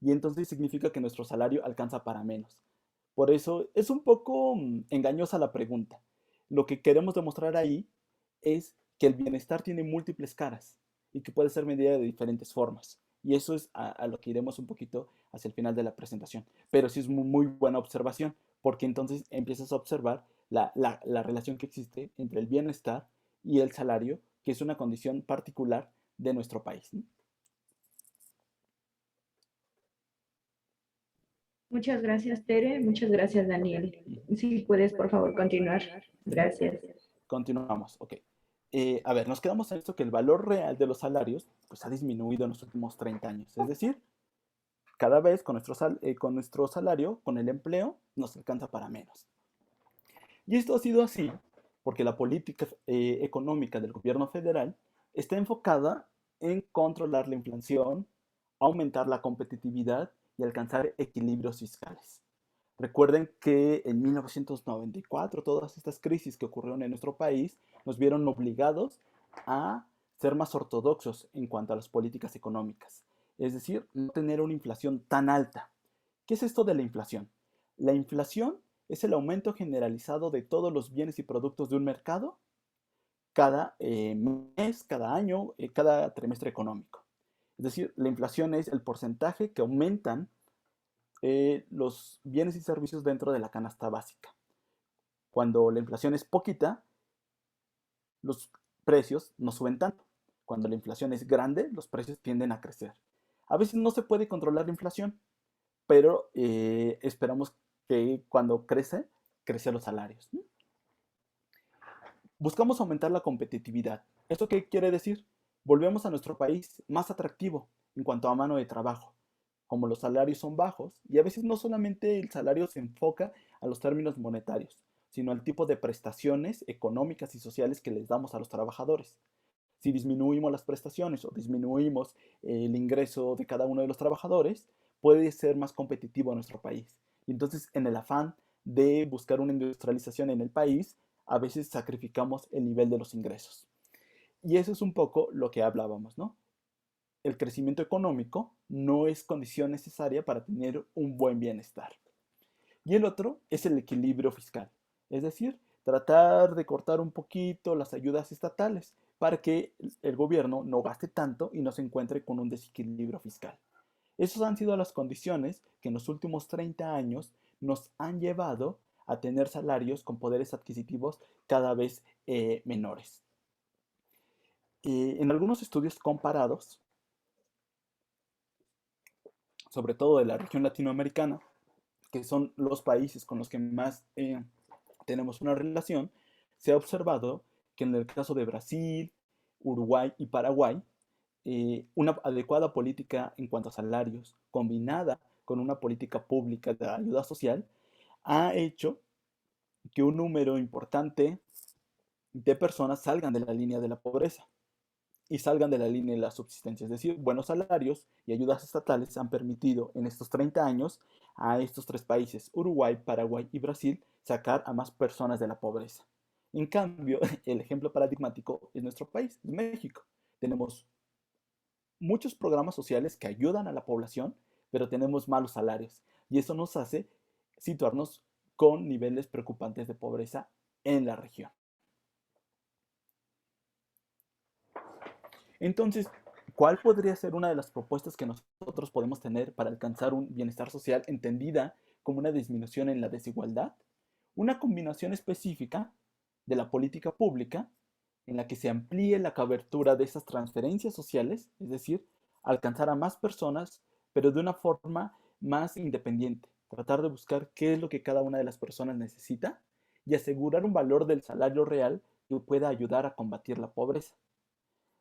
Y entonces significa que nuestro salario alcanza para menos. Por eso es un poco engañosa la pregunta. Lo que queremos demostrar ahí es que el bienestar tiene múltiples caras y que puede ser medida de diferentes formas. Y eso es a lo que iremos un poquito hacia el final de la presentación. Pero sí es muy buena observación, porque entonces empiezas a observar la relación que existe entre el bienestar y el salario, que es una condición particular de nuestro país, ¿no? Muchas gracias, Tere. Muchas gracias, Daniel. Si puedes, por favor, continuar. Gracias. Continuamos, ok. A ver, nos quedamos en esto que el valor real de los salarios pues, ha disminuido en los últimos 30 años. Es decir, cada vez con nuestro salario, con el empleo, nos alcanza para menos. Y esto ha sido así porque la política económica del gobierno federal está enfocada en controlar la inflación, aumentar la competitividad y alcanzar equilibrios fiscales. Recuerden que en 1994 todas estas crisis que ocurrieron en nuestro país nos vieron obligados a ser más ortodoxos en cuanto a las políticas económicas. Es decir, no tener una inflación tan alta. ¿Qué es esto de la inflación? La inflación es el aumento generalizado de todos los bienes y productos de un mercado cada mes, cada año, cada trimestre económico. Es decir, la inflación es el porcentaje que aumentan los bienes y servicios dentro de la canasta básica. Cuando la inflación es poquita, los precios no suben tanto. Cuando la inflación es grande, los precios tienden a crecer. A veces no se puede controlar la inflación, pero esperamos que cuando crece los salarios. Buscamos aumentar la competitividad. ¿Esto qué quiere decir? Volvemos a nuestro país más atractivo en cuanto a mano de trabajo. Como los salarios son bajos, y a veces no solamente el salario se enfoca a los términos monetarios, sino al tipo de prestaciones económicas y sociales que les damos a los trabajadores. Si disminuimos las prestaciones o disminuimos el ingreso de cada uno de los trabajadores, puede ser más competitivo nuestro país. Y entonces, en el afán de buscar una industrialización en el país, a veces sacrificamos el nivel de los ingresos. Y eso es un poco lo que hablábamos, ¿no? El crecimiento económico no es condición necesaria para tener un buen bienestar. Y el otro es el equilibrio fiscal, es decir, tratar de cortar un poquito las ayudas estatales para que el gobierno no gaste tanto y no se encuentre con un desequilibrio fiscal. Esas han sido las condiciones que en los últimos 30 años nos han llevado a tener salarios con poderes adquisitivos cada vez menores. En algunos estudios comparados, sobre todo de la región latinoamericana, que son los países con los que más tenemos una relación, se ha observado que en el caso de Brasil, Uruguay y Paraguay, una adecuada política en cuanto a salarios, combinada con una política pública de ayuda social, ha hecho que un número importante de personas salgan de la línea de la pobreza y salgan de la línea de la subsistencia. Es decir, buenos salarios y ayudas estatales han permitido en estos 30 años a estos tres países, Uruguay, Paraguay y Brasil, sacar a más personas de la pobreza. En cambio, el ejemplo paradigmático es nuestro país, México. Tenemos muchos programas sociales que ayudan a la población, pero tenemos malos salarios. Y eso nos hace situarnos con niveles preocupantes de pobreza en la región. Entonces, ¿cuál podría ser una de las propuestas que nosotros podemos tener para alcanzar un bienestar social entendida como una disminución en la desigualdad, una combinación específica de la política pública en la que se amplíe la cobertura de esas transferencias sociales, es decir, alcanzar a más personas, pero de una forma más independiente, tratar de buscar qué es lo que cada una de las personas necesita y asegurar un valor del salario real que pueda ayudar a combatir la pobreza.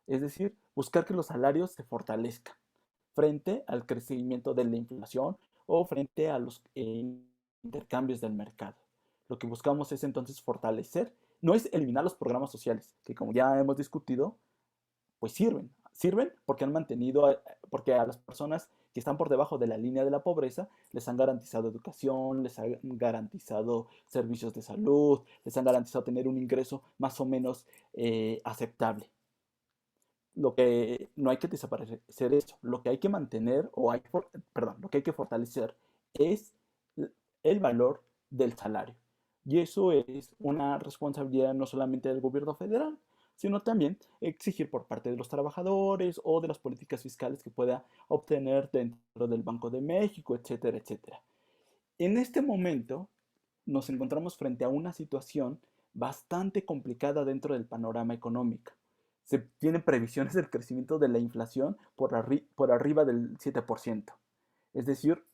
Es decir, buscar que los salarios se fortalezcan frente al crecimiento de la inflación o frente a los intercambios del mercado. Lo que buscamos es entonces fortalecer, no es eliminar los programas sociales, que como ya hemos discutido, pues sirven porque han mantenido, porque a las personas que están por debajo de la línea de la pobreza les han garantizado educación, les han garantizado servicios de salud, les han garantizado tener un ingreso más o menos aceptable. Lo que no hay que desaparecer eso, lo que hay que mantener lo que hay que fortalecer es el valor del salario. Y eso es una responsabilidad no solamente del gobierno federal, sino también exigir por parte de los trabajadores o de las políticas fiscales que pueda obtener dentro del Banco de México, etcétera, etcétera. En este momento nos encontramos frente a una situación bastante complicada dentro del panorama económico. Se tienen previsiones del crecimiento de la inflación por arriba del 7%. Es decir,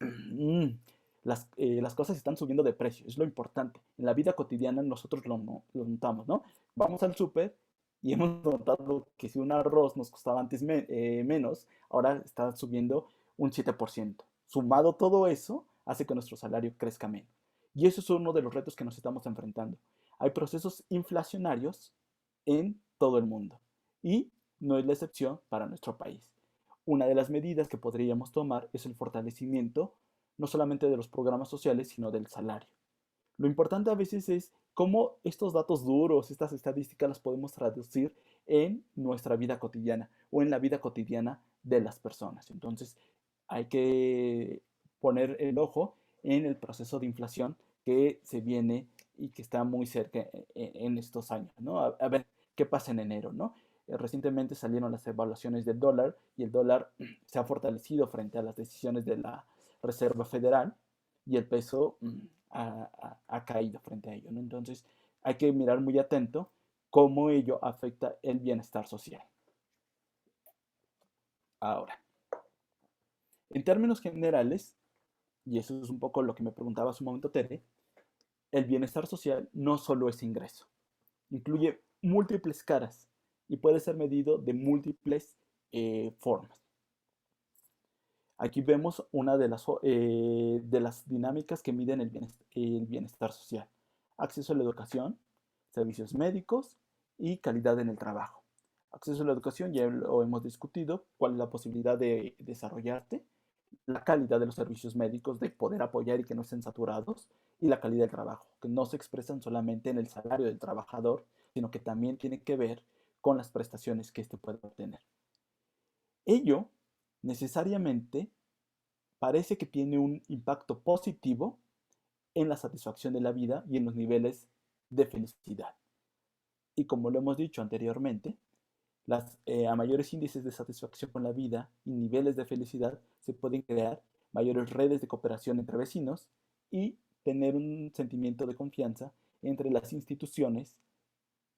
las cosas están subiendo de precio, es lo importante. En la vida cotidiana nosotros lo notamos, ¿no? Vamos al súper y hemos notado que si un arroz nos costaba antes menos, ahora está subiendo un 7%. Sumado todo eso, hace que nuestro salario crezca menos. Y eso es uno de los retos que nos estamos enfrentando. Hay procesos inflacionarios en todo el mundo y no es la excepción para nuestro país. Una de las medidas que podríamos tomar es el fortalecimiento no solamente de los programas sociales, sino del salario. Lo importante a veces es cómo estos datos duros, estas estadísticas las podemos traducir en nuestra vida cotidiana o en la vida cotidiana de las personas. Entonces hay que poner el ojo en el proceso de inflación que se viene y que está muy cerca en estos años, ¿no? A ver qué pasa en enero, ¿no? Recientemente salieron las evaluaciones del dólar y el dólar se ha fortalecido frente a las decisiones de la Reserva Federal y el peso ha caído frente a ello, ¿no? Entonces hay que mirar muy atento cómo ello afecta el bienestar social. Ahora, en términos generales, y eso es un poco lo que me preguntaba hace un momento Tere, el bienestar social no solo es ingreso, incluye múltiples caras y puede ser medido de múltiples formas. Aquí vemos una de las dinámicas que miden el bienestar social. Acceso a la educación, servicios médicos y calidad en el trabajo. Acceso a la educación, ya lo hemos discutido, cuál es la posibilidad de desarrollarte, la calidad de los servicios médicos, de poder apoyar y que no estén saturados, y la calidad del trabajo, que no se expresan solamente en el salario del trabajador, sino que también tiene que ver con las prestaciones que éste puede obtener. Ello necesariamente parece que tiene un impacto positivo en la satisfacción de la vida y en los niveles de felicidad. Y como lo hemos dicho anteriormente, a mayores índices de satisfacción con la vida y niveles de felicidad se pueden crear mayores redes de cooperación entre vecinos y tener un sentimiento de confianza entre las instituciones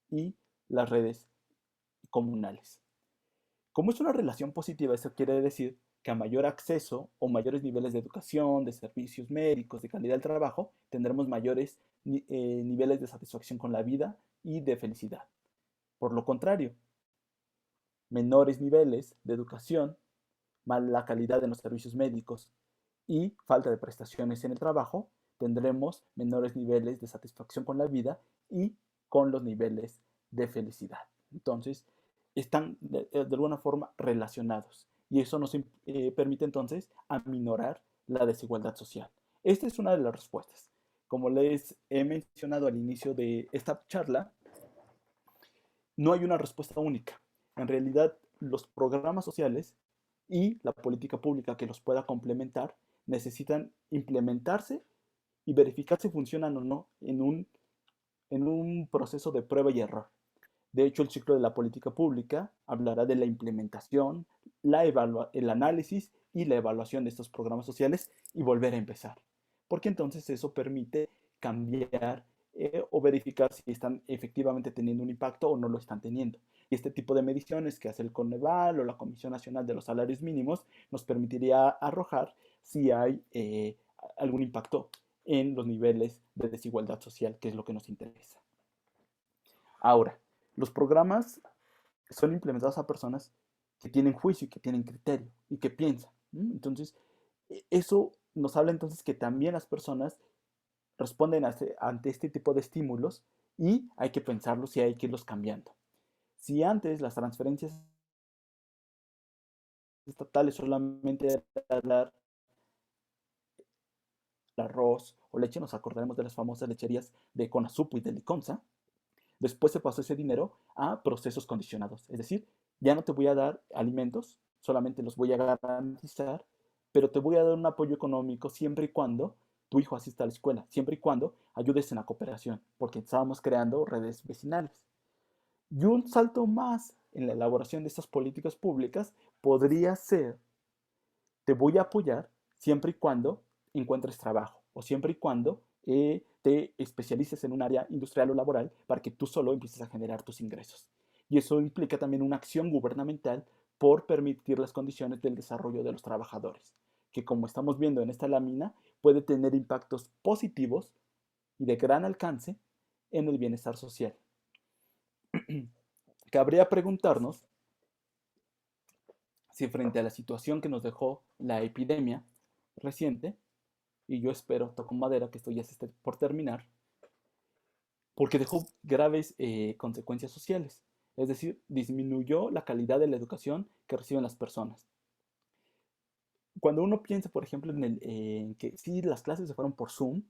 y las redes comunales. Como es una relación positiva, eso quiere decir que a mayor acceso o mayores niveles de educación, de servicios médicos, de calidad del trabajo, tendremos mayores niveles de satisfacción con la vida y de felicidad. Por lo contrario, menores niveles de educación, mala calidad en los servicios médicos y falta de prestaciones en el trabajo, tendremos menores niveles de satisfacción con la vida y con los niveles de felicidad. Entonces, están de alguna forma relacionados y eso nos permite entonces aminorar la desigualdad social. Esta es una de las respuestas. Como les he mencionado al inicio de esta charla, no hay una respuesta única. En realidad, los programas sociales y la política pública que los pueda complementar necesitan implementarse y verificar si funcionan o no en un proceso de prueba y error. De hecho, el ciclo de la política pública hablará de la implementación, el análisis y la evaluación de estos programas sociales y volver a empezar. porque entonces eso permite cambiar o verificar si están efectivamente teniendo un impacto o no lo están teniendo. Y este tipo de mediciones que hace el Coneval o la Comisión Nacional de los Salarios Mínimos nos permitiría arrojar si hay algún impacto en los niveles de desigualdad social, que es lo que nos interesa. Ahora, los programas son implementados a personas que tienen juicio y que tienen criterio y que piensan. Entonces, eso nos habla entonces que también las personas responden ante este tipo de estímulos y hay que pensarlos y hay que irlos cambiando. Si antes las transferencias estatales solamente era dar arroz o leche, nos acordaremos de las famosas lecherías de Conasupo y de Liconza. Después se pasó ese dinero a procesos condicionados, es decir, ya no te voy a dar alimentos, solamente los voy a garantizar, pero te voy a dar un apoyo económico siempre y cuando tu hijo asista a la escuela, siempre y cuando ayudes en la cooperación, porque estábamos creando redes vecinales. Y un salto más en la elaboración de estas políticas públicas podría ser, te voy a apoyar siempre y cuando encuentres trabajo o siempre y cuando te especialices en un área industrial o laboral para que tú solo empieces a generar tus ingresos. Y eso implica también una acción gubernamental por permitir las condiciones del desarrollo de los trabajadores, que como estamos viendo en esta lámina, puede tener impactos positivos y de gran alcance en el bienestar social. Cabría preguntarnos si frente a la situación que nos dejó la epidemia reciente, y yo espero, toco madera, que esto ya se esté por terminar, porque dejó graves consecuencias sociales, es decir, disminuyó la calidad de la educación que reciben las personas. Cuando uno piensa, por ejemplo, en que sí, las clases se fueron por Zoom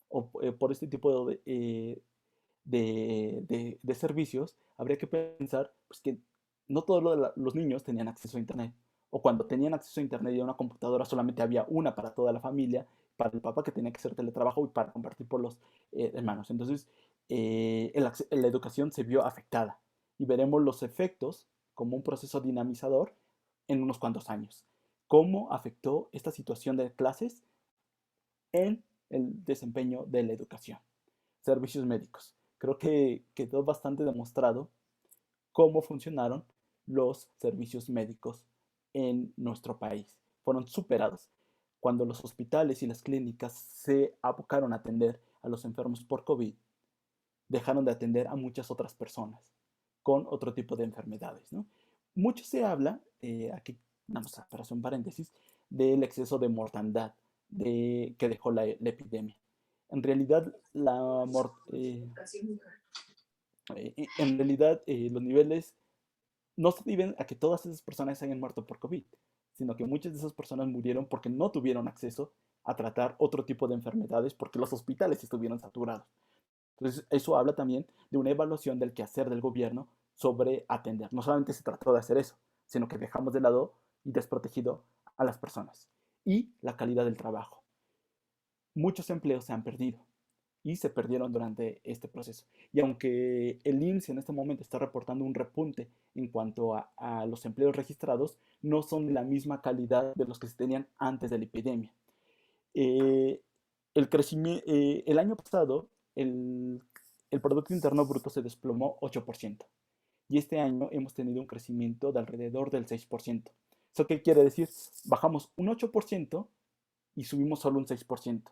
o por este tipo de servicios, habría que pensar pues, que no todos los niños tenían acceso a Internet. O cuando tenían acceso a Internet y a una computadora, solamente había una para toda la familia, para el papá que tenía que hacer teletrabajo y para compartir por los hermanos. Entonces, la educación se vio afectada y veremos los efectos como un proceso dinamizador en unos cuantos años. ¿Cómo afectó esta situación de clases en el desempeño de la educación? Servicios médicos. Creo que quedó bastante demostrado cómo funcionaron los servicios médicos en nuestro país. Fueron superados cuando los hospitales y las clínicas se abocaron a atender a los enfermos por COVID. Dejaron de atender a muchas otras personas con otro tipo de enfermedades, ¿no? Mucho se habla, aquí vamos a hacer un paréntesis, del exceso de mortandad que dejó la epidemia. En realidad, los niveles no se deben a que todas esas personas hayan muerto por COVID, sino que muchas de esas personas murieron porque no tuvieron acceso a tratar otro tipo de enfermedades porque los hospitales estuvieron saturados. Entonces, eso habla también de una evaluación del quehacer del gobierno sobre atender. No solamente se trató de hacer eso, sino que dejamos de lado y desprotegido a las personas. Y la calidad del trabajo. Muchos empleos se han perdido y se perdieron durante este proceso. Y aunque el INSS en este momento está reportando un repunte en cuanto a los empleos registrados, no son de la misma calidad de los que se tenían antes de la epidemia. El año pasado, el Producto Interno Bruto se desplomó 8%. Y este año hemos tenido un crecimiento de alrededor del 6%. ¿Eso qué quiere decir? Bajamos un 8% y subimos solo un 6%.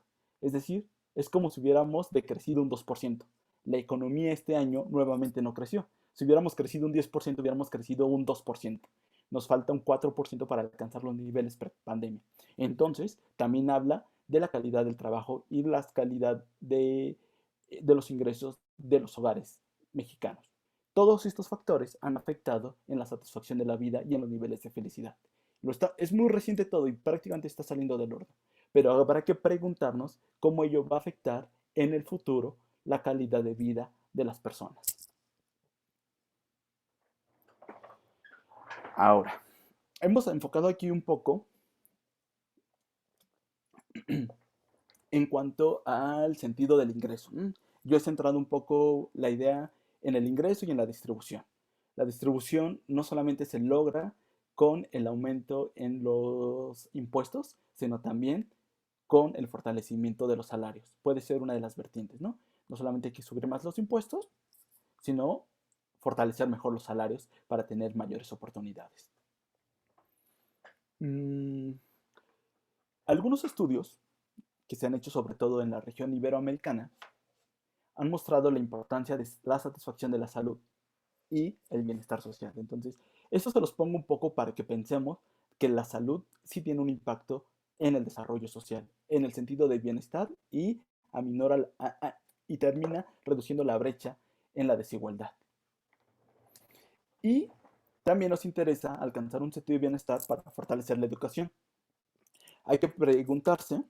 Es decir, es como si hubiéramos decrecido un 2%. La economía este año nuevamente no creció. Si hubiéramos crecido un 10%, hubiéramos crecido un 2%. Nos falta un 4% para alcanzar los niveles pre-pandemia. Entonces, también habla de la calidad del trabajo y la calidad de los ingresos de los hogares mexicanos. Todos estos factores han afectado en la satisfacción de la vida y en los niveles de felicidad. Es muy reciente todo y prácticamente está saliendo del orden. Pero habrá que preguntarnos cómo ello va a afectar en el futuro la calidad de vida de las personas. Ahora, hemos enfocado aquí un poco en cuanto al sentido del ingreso. Yo he centrado un poco la idea en el ingreso y en la distribución. La distribución no solamente se logra con el aumento en los impuestos, sino también con el fortalecimiento de los salarios. Puede ser una de las vertientes, ¿no? No solamente hay que subir más los impuestos, sino fortalecer mejor los salarios para tener mayores oportunidades. Algunos estudios que se han hecho sobre todo en la región iberoamericana han mostrado la importancia de la satisfacción de la salud y el bienestar social. Entonces, eso se los pongo un poco para que pensemos que la salud sí tiene un impacto en el desarrollo social, en el sentido de bienestar y aminora y termina reduciendo la brecha en la desigualdad. Y también nos interesa alcanzar un sentido de bienestar para fortalecer la educación. Hay que preguntarse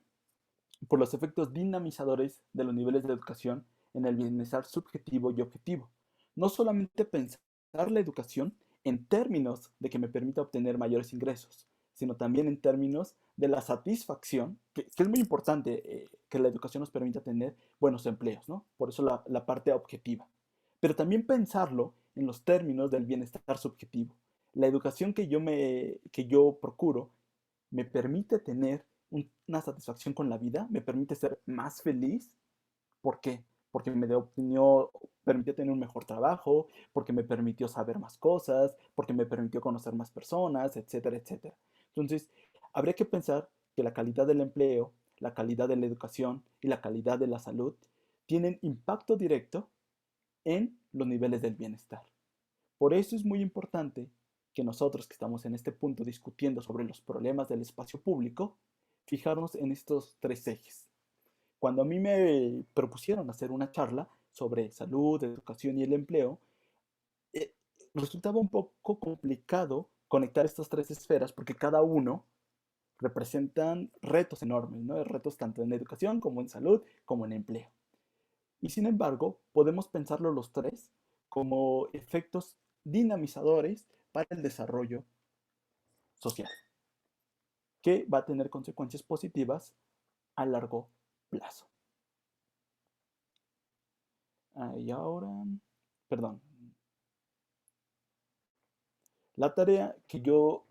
por los efectos dinamizadores de los niveles de educación en el bienestar subjetivo y objetivo. No solamente pensar la educación en términos de que me permita obtener mayores ingresos, sino también en términos de la satisfacción, que es muy importante que la educación nos permita tener buenos empleos, ¿no? Por eso la parte objetiva. Pero también pensarlo en los términos del bienestar subjetivo. La educación que yo procuro me permite tener una satisfacción con la vida, me permite ser más feliz. ¿Por qué? Porque permitió tener un mejor trabajo, porque me permitió saber más cosas, porque me permitió conocer más personas, etcétera, etcétera. Entonces, habría que pensar que la calidad del empleo, la calidad de la educación y la calidad de la salud tienen impacto directo en los niveles del bienestar. Por eso es muy importante que nosotros que estamos en este punto discutiendo sobre los problemas del espacio público, fijarnos en estos tres ejes. Cuando a mí me propusieron hacer una charla sobre salud, educación y el empleo, eh, resultaba un poco complicado conectar estas tres esferas porque cada uno representan retos enormes, ¿no? Retos tanto en educación como en salud como en empleo. Y sin embargo, podemos pensarlo los tres como efectos dinamizadores para el desarrollo social, que va a tener consecuencias positivas a largo plazo. Y ahora, perdón, la tarea que yo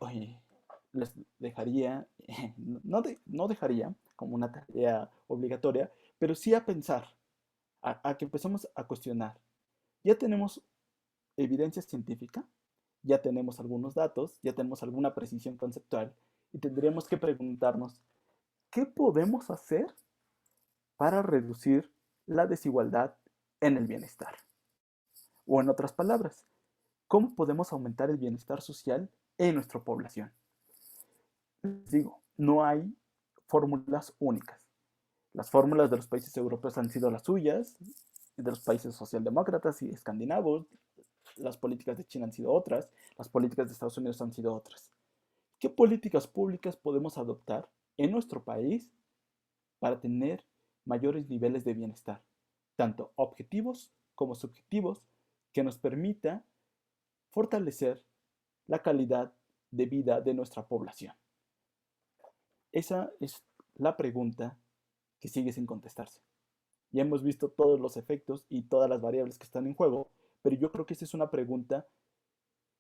les dejaría, no dejaría como una tarea obligatoria, pero sí a pensar, a que empecemos a cuestionar. Ya tenemos evidencia científica, ya tenemos algunos datos, ya tenemos alguna precisión conceptual y tendríamos que preguntarnos, ¿qué podemos hacer para reducir la desigualdad en el bienestar? O en otras palabras, ¿cómo podemos aumentar el bienestar social en nuestra población? Les digo, no hay fórmulas únicas. Las fórmulas de los países europeos han sido las suyas, de los países socialdemócratas y escandinavos. Las políticas de China han sido otras, las políticas de Estados Unidos han sido otras. ¿Qué políticas públicas podemos adoptar en nuestro país para tener mayores niveles de bienestar, tanto objetivos como subjetivos, que nos permita fortalecer la calidad de vida de nuestra población? Esa es la pregunta que sigue sin contestarse. Ya hemos visto todos los efectos y todas las variables que están en juego, pero yo creo que esa es una pregunta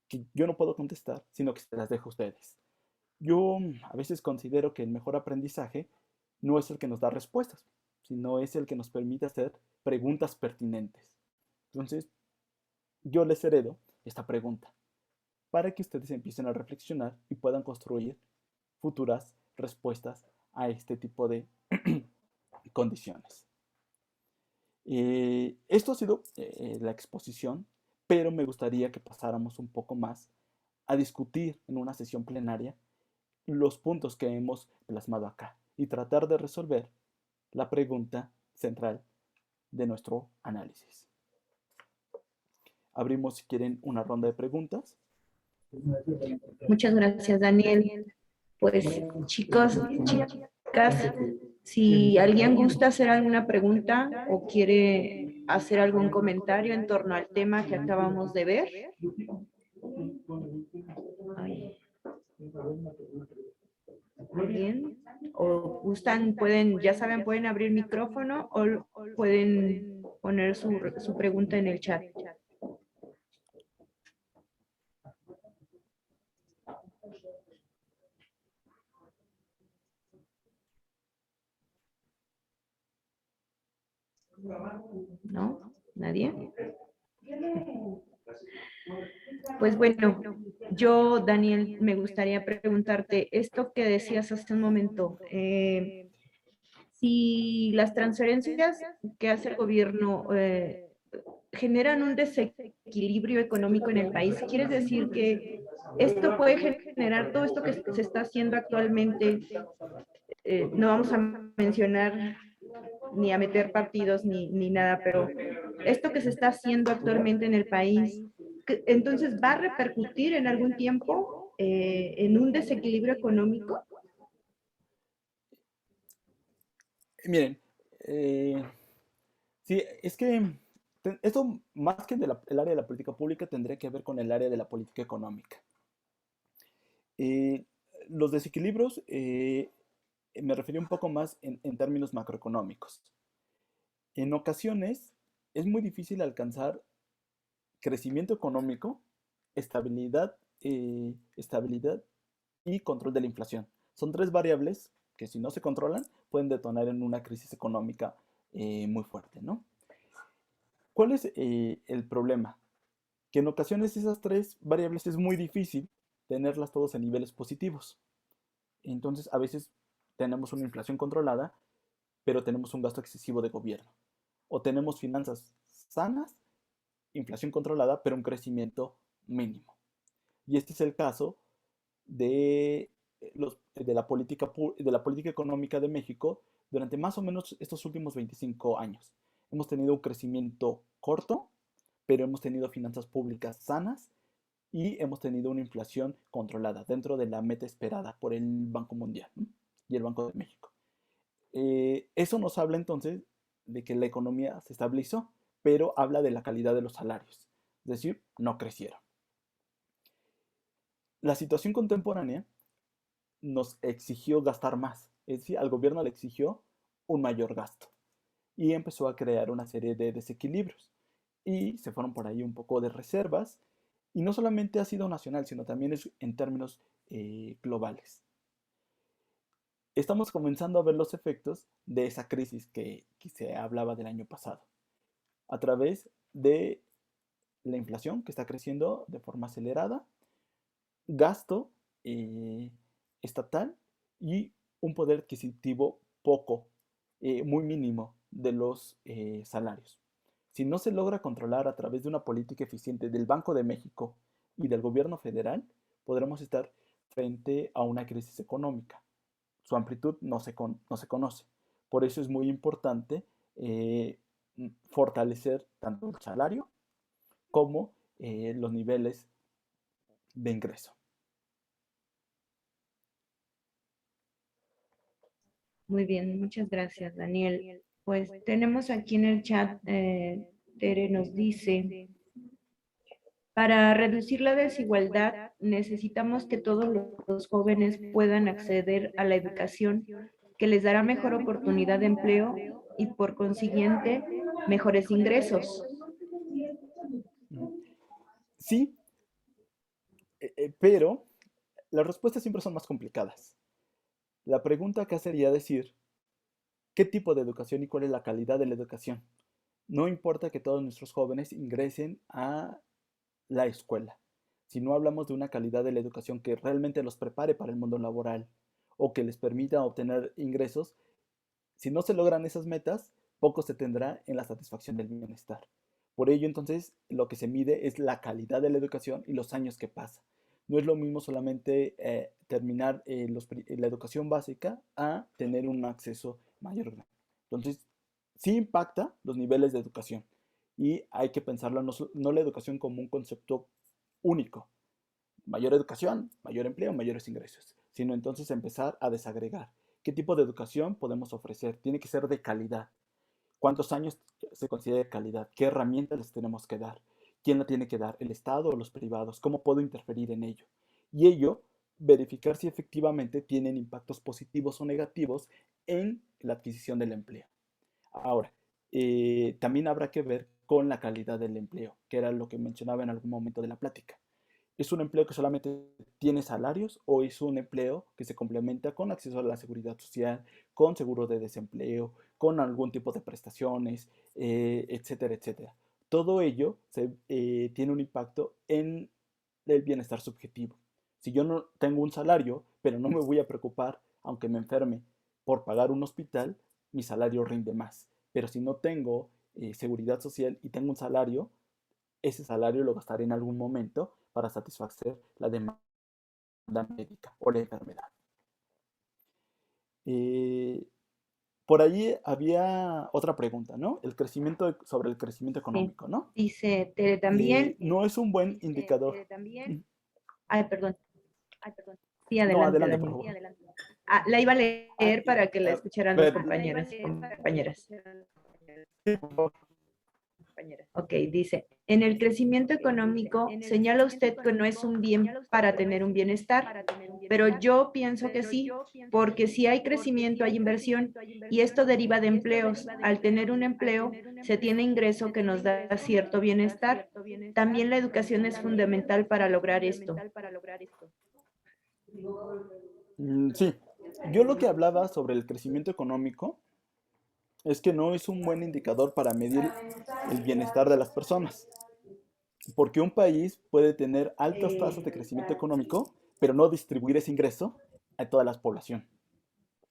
que yo no puedo contestar, sino que se las dejo a ustedes. Yo a veces considero que el mejor aprendizaje no es el que nos da respuestas, sino es el que nos permite hacer preguntas pertinentes. Entonces, yo les heredo esta pregunta para que ustedes empiecen a reflexionar y puedan construir futuras respuestas a este tipo de condiciones. Esto ha sido la exposición, pero me gustaría que pasáramos un poco más a discutir en una sesión plenaria los puntos que hemos plasmado acá y tratar de resolver la pregunta central de nuestro análisis. Abrimos, si quieren, una ronda de preguntas. Muchas gracias, Daniel. Pues chicos, chicas, si alguien gusta hacer alguna pregunta o quiere hacer algún comentario en torno al tema que acabamos de ver. Ay. Muy bien. O gustan, pueden, ya saben, pueden abrir micrófono o pueden poner su pregunta en el chat. ¿No? ¿Nadie? Pues bueno, yo, Daniel, me gustaría preguntarte esto que decías hace un momento. Si las transferencias que hace el gobierno generan un desequilibrio económico en el país, ¿quieres decir que esto puede generar todo esto que se está haciendo actualmente? No vamos a mencionar ni a meter partidos ni nada, pero esto que se está haciendo actualmente en el país, entonces va a repercutir en algún tiempo en un desequilibrio económico. Miren, sí, es que esto más que el área de la política pública tendría que ver con el área de la política económica. Eh, los desequilibrios me refería un poco más en términos macroeconómicos. En ocasiones es muy difícil alcanzar crecimiento económico, estabilidad y control de la inflación. Son tres variables que si no se controlan pueden detonar en una crisis económica muy fuerte, ¿no? ¿Cuál es el problema? Que en ocasiones esas tres variables es muy difícil tenerlas todos en niveles positivos. Entonces a veces tenemos una inflación controlada, pero tenemos un gasto excesivo de gobierno. O tenemos finanzas sanas, inflación controlada, pero un crecimiento mínimo. Y este es el caso de, de la política económica de México durante más o menos estos últimos 25 años. Hemos tenido un crecimiento corto, pero hemos tenido finanzas públicas sanas y hemos tenido una inflación controlada dentro de la meta esperada por el Banco Mundial, ¿no? Y el Banco de México. Eso nos habla entonces de que la economía se estabilizó, pero habla de la calidad de los salarios, es decir, no crecieron. La situación contemporánea nos exigió gastar más, es decir, al gobierno le exigió un mayor gasto y empezó a crear una serie de desequilibrios y se fueron por ahí un poco de reservas y no solamente ha sido nacional, sino también es en términos globales. Estamos comenzando a ver los efectos de esa crisis que se hablaba del año pasado a través de la inflación que está creciendo de forma acelerada, gasto estatal y un poder adquisitivo muy mínimo de los salarios. Si no se logra controlar a través de una política eficiente del Banco de México y del gobierno federal, podremos estar frente a una crisis económica. Su amplitud no se conoce. Por eso es muy importante fortalecer tanto el salario como los niveles de ingreso. Muy bien, muchas gracias, Daniel. Pues tenemos aquí en el chat, Tere nos dice, para reducir la desigualdad necesitamos que todos los jóvenes puedan acceder a la educación que les dará mejor oportunidad de empleo y por consiguiente mejores ingresos. Sí, pero las respuestas siempre son más complicadas. La pregunta acá sería decir, ¿qué tipo de educación y cuál es la calidad de la educación? No importa que todos nuestros jóvenes ingresen a la escuela. Si no hablamos de una calidad de la educación que realmente los prepare para el mundo laboral o que les permita obtener ingresos, si no se logran esas metas, poco se tendrá en la satisfacción del bienestar. Por ello, entonces, lo que se mide es la calidad de la educación y los años que pasa. No es lo mismo solamente terminar la educación básica a tener un acceso mayor. Entonces, sí impacta los niveles de educación y hay que pensarlo no la educación como un concepto único. Mayor educación, mayor empleo, mayores ingresos, sino entonces empezar a desagregar. ¿Qué tipo de educación podemos ofrecer? Tiene que ser de calidad. ¿Cuántos años se considera de calidad? ¿Qué herramientas les tenemos que dar? ¿Quién la tiene que dar? ¿El Estado o los privados? ¿Cómo puedo interferir en ello? Y ello, verificar si efectivamente tienen impactos positivos o negativos en la adquisición del empleo. Ahora, también habrá que ver con la calidad del empleo, que era lo que mencionaba en algún momento de la plática. ¿Es un empleo que solamente tiene salarios o es un empleo que se complementa con acceso a la seguridad social, con seguro de desempleo, con algún tipo de prestaciones, etcétera, etcétera? Todo ello tiene un impacto en el bienestar subjetivo. Si yo no tengo un salario, pero no me voy a preocupar, aunque me enferme, por pagar un hospital, mi salario rinde más. Pero si no tengo seguridad social y tengo un salario, ese salario lo gastaré en algún momento para satisfacer la demanda médica o la enfermedad. Eh, por allí había otra pregunta, ¿no? Sobre el crecimiento Sí. económico, ¿no? Dice Tere también. No es un buen indicador. Ay, perdón. Sí, No, adelante, adelante, por Daniel. favor. Ah, la iba a leer Ah, para que la a escucharan los ver, compañeros y compañeras. sí, por favor. Ok, dice, en el crecimiento económico señala usted que no es un bien para tener un bienestar, pero yo pienso que sí, porque si hay crecimiento hay inversión y esto deriva de empleos. Al tener un empleo se tiene ingreso que nos da cierto bienestar. También la educación es fundamental para lograr esto. Sí, yo lo que hablaba sobre el crecimiento económico es que no es un buen indicador para medir el bienestar de las personas, porque un país puede tener altas tasas de crecimiento económico, pero no distribuir ese ingreso a toda la población.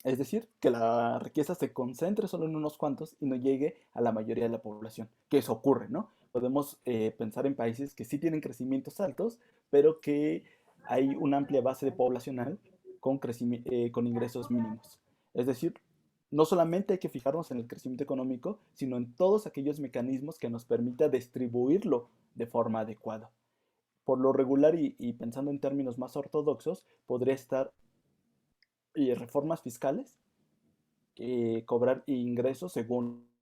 Es decir, que la riqueza se concentre solo en unos cuantos y no llegue a la mayoría de la población, que eso ocurre, ¿no? Podemos pensar en países que sí tienen crecimientos altos, pero que hay una amplia base de poblacional con ingresos mínimos. Es decir, no solamente hay que fijarnos en el crecimiento económico, sino en todos aquellos mecanismos que nos permita distribuirlo de forma adecuada. Por lo regular y pensando en términos más ortodoxos, podría estar reformas fiscales, cobrar ingresos según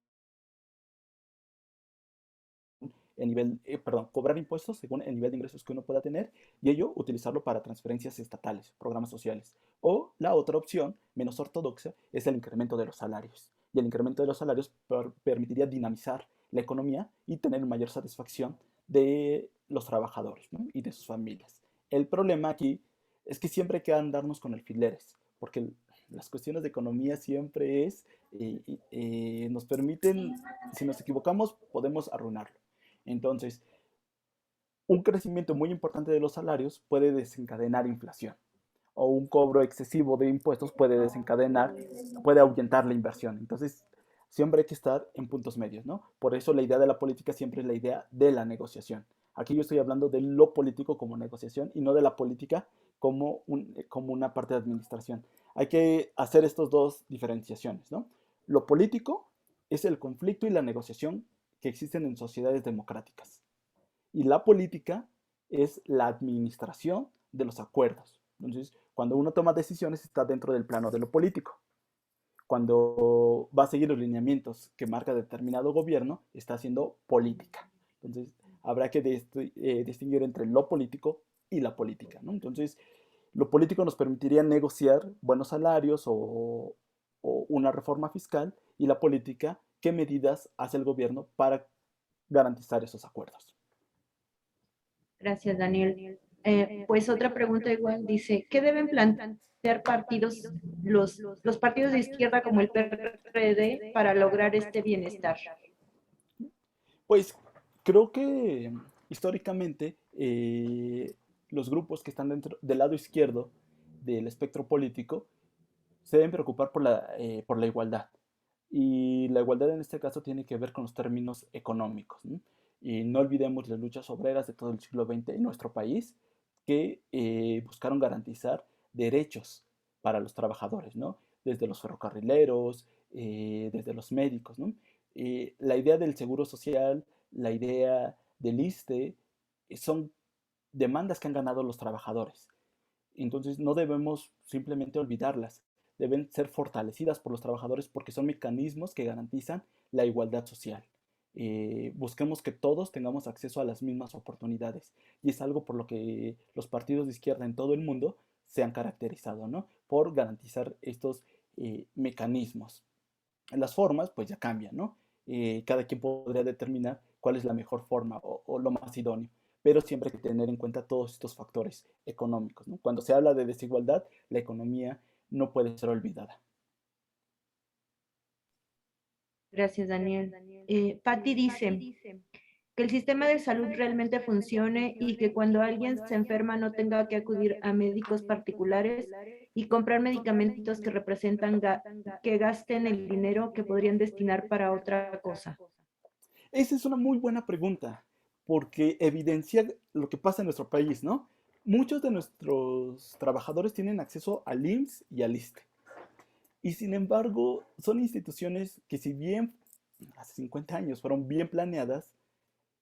cobrar impuestos según el nivel de ingresos que uno pueda tener y ello utilizarlo para transferencias estatales, programas sociales. O la otra opción, menos ortodoxa, es el incremento de los salarios. Y el incremento de los salarios permitiría dinamizar la economía y tener mayor satisfacción de los trabajadores, ¿no? Y de sus familias. El problema aquí es que siempre hay que andarnos con alfileres, porque las cuestiones de economía siempre nos permiten, si nos equivocamos, podemos arruinarlo. Entonces, un crecimiento muy importante de los salarios puede desencadenar inflación o un cobro excesivo de impuestos puede ahuyentar la inversión. Entonces, siempre hay que estar en puntos medios, ¿no? Por eso la idea de la política siempre es la idea de la negociación. Aquí yo estoy hablando de lo político como negociación y no de la política como una parte de administración. Hay que hacer estas dos diferenciaciones, ¿no? Lo político es el conflicto y la negociación que existen en sociedades democráticas. Y la política es la administración de los acuerdos. Entonces, cuando uno toma decisiones está dentro del plano de lo político. Cuando va a seguir los lineamientos que marca determinado gobierno, está haciendo política. Entonces, habrá que distinguir entre lo político y la política, ¿no? Entonces, lo político nos permitiría negociar buenos salarios o una reforma fiscal y la política, qué medidas hace el gobierno para garantizar esos acuerdos. Gracias, Daniel. Pues otra pregunta igual dice, ¿qué deben plantear partidos, los partidos de izquierda como el PRD para lograr este bienestar? Pues creo que históricamente los grupos que están dentro del lado izquierdo del espectro político se deben preocupar por la igualdad. Y la igualdad en este caso tiene que ver con los términos económicos, ¿no? Y no olvidemos las luchas obreras de todo el siglo XX en nuestro país que buscaron garantizar derechos para los trabajadores, ¿no? Desde los ferrocarrileros, desde los médicos, ¿no? La idea del seguro social, la idea del ISSSTE, son demandas que han ganado los trabajadores. Entonces no debemos simplemente olvidarlas, deben ser fortalecidas por los trabajadores porque son mecanismos que garantizan la igualdad social. Busquemos que todos tengamos acceso a las mismas oportunidades y es algo por lo que los partidos de izquierda en todo el mundo se han caracterizado, ¿no? Por garantizar estos mecanismos. Las formas pues ya cambian, ¿no? Cada quien podría determinar cuál es la mejor forma o lo más idóneo, pero siempre hay que tener en cuenta todos estos factores económicos, ¿no? Cuando se habla de desigualdad, la economía no puede ser olvidada. Gracias, Daniel. Patti dice que el sistema de salud realmente funcione y que cuando alguien se enferma no tenga que acudir a médicos particulares y comprar medicamentos que representan que gasten el dinero que podrían destinar para otra cosa. Esa es una muy buena pregunta, porque evidencia lo que pasa en nuestro país, ¿no? Muchos de nuestros trabajadores tienen acceso al IMSS y al ISSSTE. Y sin embargo, son instituciones que si bien hace 50 años fueron bien planeadas,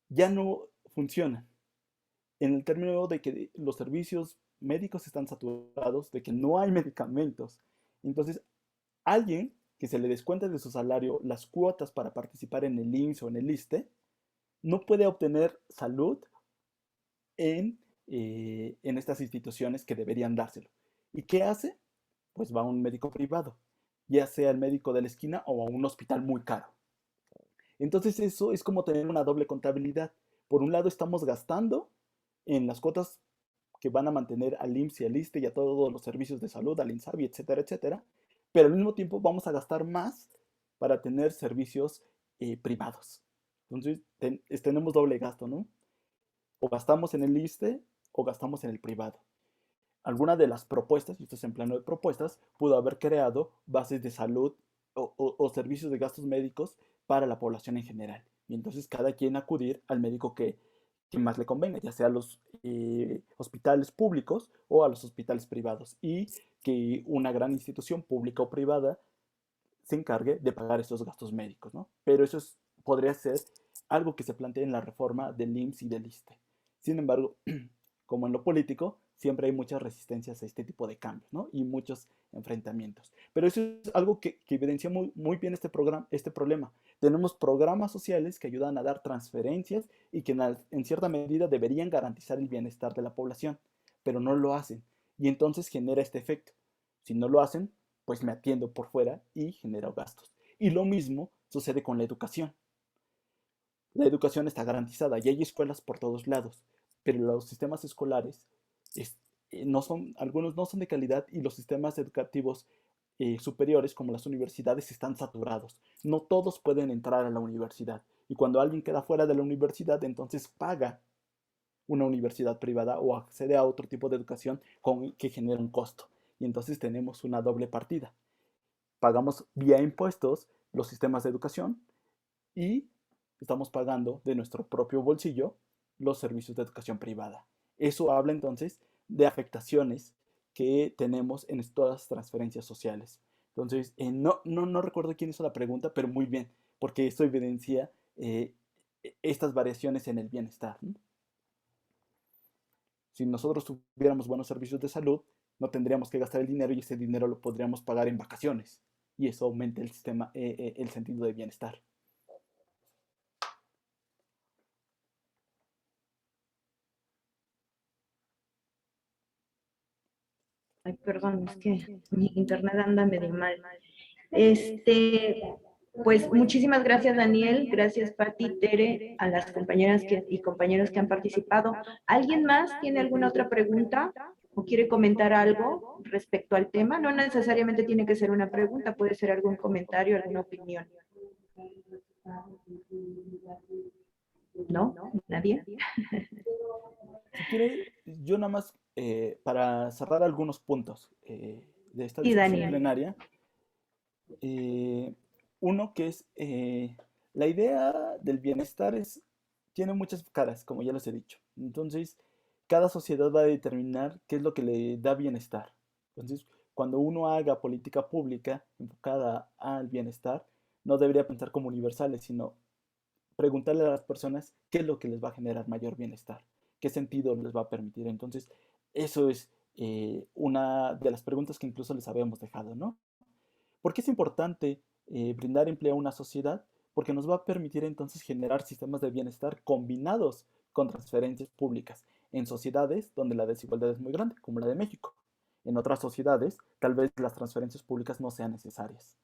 ya no funcionan. En el término de que los servicios médicos están saturados, de que no hay medicamentos. Entonces, alguien que se le descuente de su salario las cuotas para participar en el IMSS o en el ISSSTE, no puede obtener salud en estas instituciones que deberían dárselo. ¿Y qué hace? Pues va a un médico privado, ya sea el médico de la esquina o a un hospital muy caro. Entonces eso es como tener una doble contabilidad. Por un lado estamos gastando en las cuotas que van a mantener al IMSS y al ISSSTE y a todos los servicios de salud, al INSABI, etcétera, etcétera, pero al mismo tiempo vamos a gastar más para tener servicios privados. Entonces tenemos doble gasto, ¿no? O gastamos en el ISSSTE o gastamos en el privado. Alguna de las propuestas, y esto es en plano de propuestas, pudo haber creado bases de salud o servicios de gastos médicos para la población en general. Y entonces cada quien acudir al médico que más le convenga, ya sea a los hospitales públicos o a los hospitales privados. Y que una gran institución pública o privada se encargue de pagar esos gastos médicos, ¿no? Pero eso podría ser algo que se plantea en la reforma del IMSS y del ISSSTE. Sin embargo, como en lo político, siempre hay muchas resistencias a este tipo de cambios, ¿no? Y muchos enfrentamientos. Pero eso es algo que evidencia muy bien este problema. Tenemos programas sociales que ayudan a dar transferencias y que en cierta medida deberían garantizar el bienestar de la población, pero no lo hacen. Y entonces genera este efecto. Si no lo hacen, pues me atiendo por fuera y genero gastos. Y lo mismo sucede con la educación. La educación está garantizada y hay escuelas por todos lados, pero los sistemas escolares algunos no son de calidad y los sistemas educativos superiores como las universidades están saturados. No todos pueden entrar a la universidad y cuando alguien queda fuera de la universidad entonces paga una universidad privada o accede a otro tipo de educación que genera un costo. Y entonces tenemos una doble partida. Pagamos vía impuestos los sistemas de educación y estamos pagando de nuestro propio bolsillo los servicios de educación privada. Eso habla entonces de afectaciones que tenemos en todas las transferencias sociales. Entonces, no recuerdo quién hizo la pregunta, pero muy bien, porque esto evidencia estas variaciones en el bienestar, ¿no? Si nosotros tuviéramos buenos servicios de salud, no tendríamos que gastar el dinero y ese dinero lo podríamos pagar en vacaciones. Y eso aumenta el sentido de bienestar. Ay, perdón, es que mi internet anda medio mal. Pues muchísimas gracias, Daniel. Gracias, Pati, Tere, a las compañeras y compañeros que han participado. ¿Alguien más tiene alguna otra pregunta o quiere comentar algo respecto al tema? No necesariamente tiene que ser una pregunta, puede ser algún comentario, alguna opinión. ¿No? ¿Nadie? Si quiere, yo nada más para cerrar algunos puntos de esta Sí, discusión Daniel. plenaria. Uno que es la idea del bienestar tiene muchas caras, como ya les he dicho. Entonces, cada sociedad va a determinar qué es lo que le da bienestar. Entonces, cuando uno haga política pública enfocada al bienestar, no debería pensar como universales, sino preguntarle a las personas qué es lo que les va a generar mayor bienestar, qué sentido les va a permitir. Entonces, eso es una de las preguntas que incluso les habíamos dejado, ¿no? ¿Por qué es importante brindar empleo a una sociedad? Porque nos va a permitir entonces generar sistemas de bienestar combinados con transferencias públicas en sociedades donde la desigualdad es muy grande, como la de México. En otras sociedades, tal vez las transferencias públicas no sean necesarias.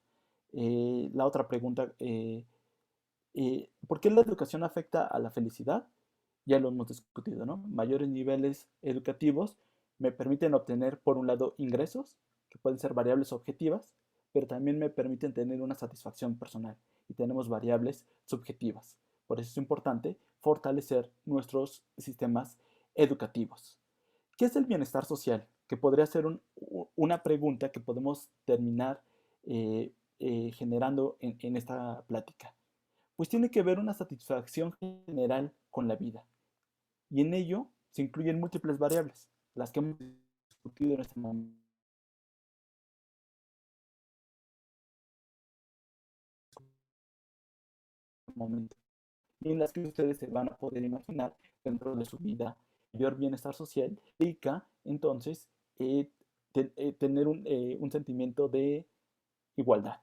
La otra pregunta, ¿por qué la educación afecta a la felicidad? ya lo hemos discutido, ¿no? Mayores niveles educativos me permiten obtener, por un lado, ingresos, que pueden ser variables objetivas, pero también me permiten tener una satisfacción personal. Y tenemos variables subjetivas. Por eso es importante fortalecer nuestros sistemas educativos. ¿Qué es el bienestar social? Que podría ser una pregunta que podemos terminar generando en esta plática. Pues tiene que ver una satisfacción general con la vida. Y en ello se incluyen múltiples variables, las que hemos discutido en este momento. Y en las que ustedes se van a poder imaginar dentro de su vida. Mayor bienestar social implica entonces tener un sentimiento de igualdad.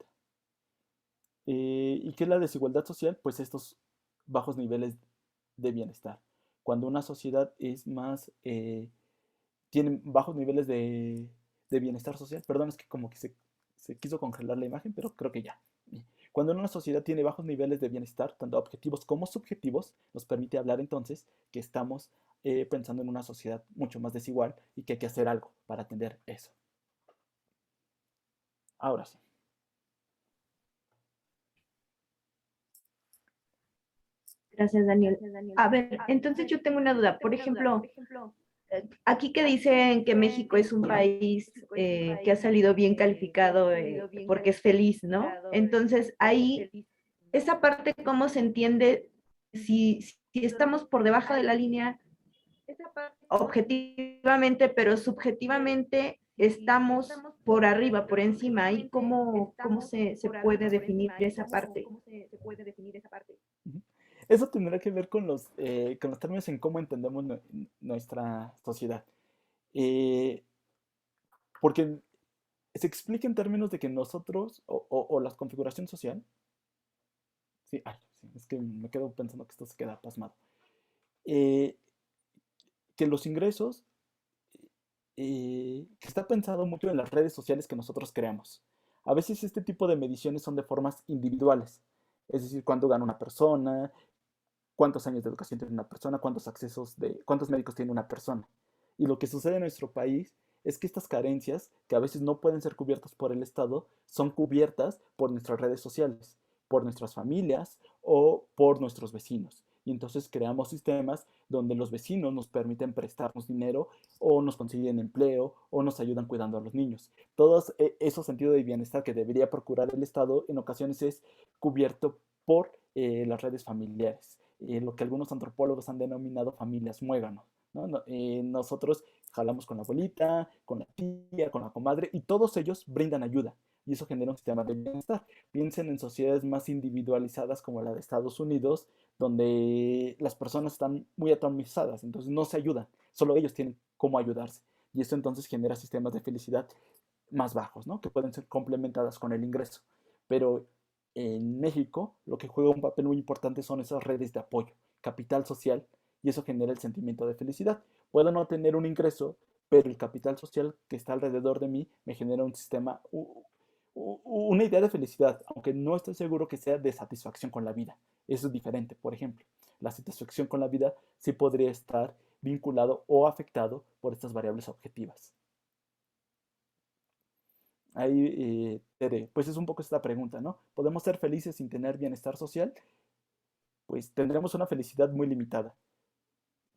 ¿Y qué es la desigualdad social? Pues estos bajos niveles de bienestar. Cuando una sociedad es más, tiene bajos niveles de bienestar social, perdón, es que como que se quiso congelar la imagen, pero creo que ya. Cuando una sociedad tiene bajos niveles de bienestar, tanto objetivos como subjetivos, nos permite hablar entonces que estamos pensando en una sociedad mucho más desigual y que hay que hacer algo para atender eso. Ahora sí. Gracias, Daniel. A ver, entonces yo tengo una duda. Por ejemplo, aquí que dicen que México es un país que ha salido bien calificado porque es feliz, ¿no? Entonces, ahí, esa parte, ¿cómo se entiende si estamos por debajo de la línea objetivamente, pero subjetivamente estamos por arriba, por encima? ¿Y cómo se puede definir esa parte? Eso tendrá que ver con los términos en cómo entendemos nuestra sociedad. Porque se explica en términos de que nosotros, o la configuración social, sí, sí, es que me quedo pensando que esto se queda pasmado, eh, que los ingresos, que está pensado mucho en las redes sociales que nosotros creamos. A veces este tipo de mediciones son de formas individuales, es decir, cuánto gana una persona, cuántos años de educación tiene una persona, cuántos médicos tiene una persona. Y lo que sucede en nuestro país es que estas carencias, que a veces no pueden ser cubiertas por el Estado, son cubiertas por nuestras redes sociales, por nuestras familias o por nuestros vecinos. Y entonces creamos sistemas donde los vecinos nos permiten prestarnos dinero o nos consiguen empleo o nos ayudan cuidando a los niños. Todos esos sentidos de bienestar que debería procurar el Estado en ocasiones es cubierto por las redes familiares, lo que algunos antropólogos han denominado familias muéganos, ¿no? Nosotros jalamos con la abuelita, con la tía, con la comadre, y todos ellos brindan ayuda, y eso genera un sistema de bienestar. Piensen en sociedades más individualizadas como la de Estados Unidos, donde las personas están muy atomizadas, entonces no se ayudan, solo ellos tienen cómo ayudarse, y eso entonces genera sistemas de felicidad más bajos, ¿no? Que pueden ser complementadas con el ingreso. Pero en México lo que juega un papel muy importante son esas redes de apoyo, capital social, y eso genera el sentimiento de felicidad. Puedo no tener un ingreso, pero el capital social que está alrededor de mí me genera un sistema, una idea de felicidad, aunque no estoy seguro que sea de satisfacción con la vida. Eso es diferente, por ejemplo. La satisfacción con la vida sí podría estar vinculado o afectado por estas variables objetivas. Ahí, Tere, pues es un poco esta pregunta, ¿no? ¿Podemos ser felices sin tener bienestar social? Pues tendremos una felicidad muy limitada.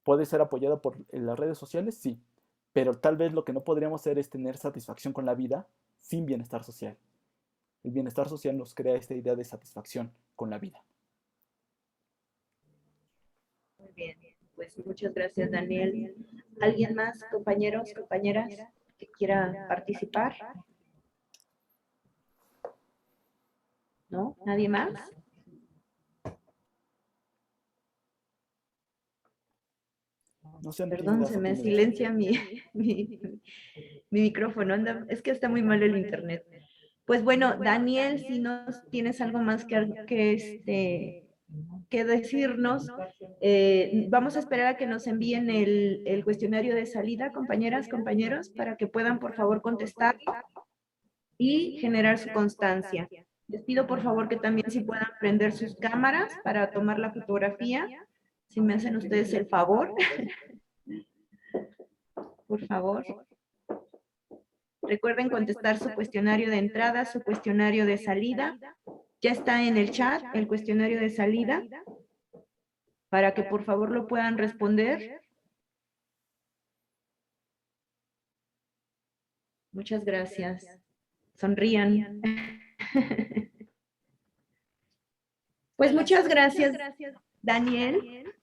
¿Puede ser apoyada por las redes sociales? Sí, pero tal vez lo que no podríamos hacer es tener satisfacción con la vida sin bienestar social. El bienestar social nos crea esta idea de satisfacción con la vida. Muy bien, pues muchas gracias, Daniel. ¿Alguien más, compañeros, compañeras, que quiera participar? ¿No? ¿Nadie más? No sean Perdón, tímidas se o me tímidos. silencia mi micrófono, es que está muy mal el internet. Pues bueno, Daniel, si no tienes algo más que decirnos, vamos a esperar a que nos envíen el cuestionario de salida, compañeras, compañeros, para que puedan por favor contestar y generar su constancia. Les pido por favor que también si puedan prender sus cámaras para tomar la fotografía Si me hacen ustedes el favor. Por favor. Recuerden contestar su cuestionario de entrada, su cuestionario de salida. Ya está en el chat el cuestionario de salida, para que por favor lo puedan responder. Muchas gracias. Sonrían. Pues muchas gracias, Daniel.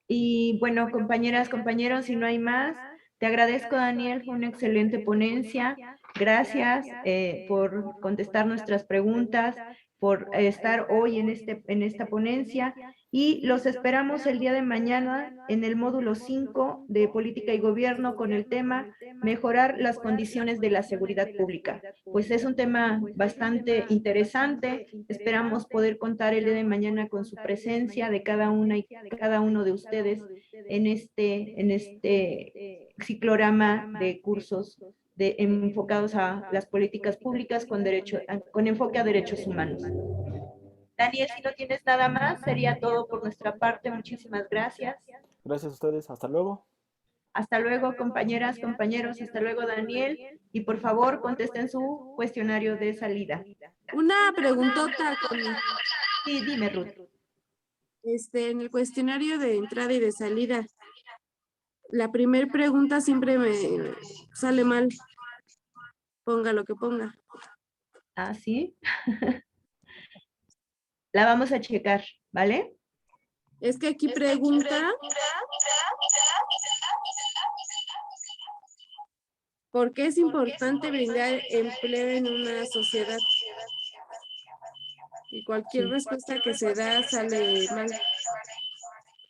Y bueno, compañeras, compañeros, si no hay más, te agradezco, Daniel, fue una excelente ponencia. Gracias por contestar nuestras preguntas, por estar hoy en esta ponencia, y los esperamos el día de mañana en el módulo 5 de Política y Gobierno con el tema Mejorar las condiciones de la seguridad pública. Pues es un tema bastante interesante. Esperamos poder contar el día de mañana con su presencia de cada una y cada uno de ustedes en este ciclorama de cursos enfocados a las políticas públicas con enfoque a derechos humanos. Daniel, si no tienes nada más, sería todo por nuestra parte. Muchísimas gracias. Gracias a ustedes. Hasta luego. Hasta luego, compañeras, compañeros. Hasta luego, Daniel. Y por favor, contesten su cuestionario de salida. Una preguntota, Connie. Sí, dime, Ruth. En el cuestionario de entrada y de salida, la primera pregunta siempre me sale mal. Ponga lo que ponga. Ah, sí. La vamos a checar, ¿vale? Es que aquí pregunta ¿por qué es importante brindar empleo en una sociedad? Y cualquier respuesta que se da sale mal.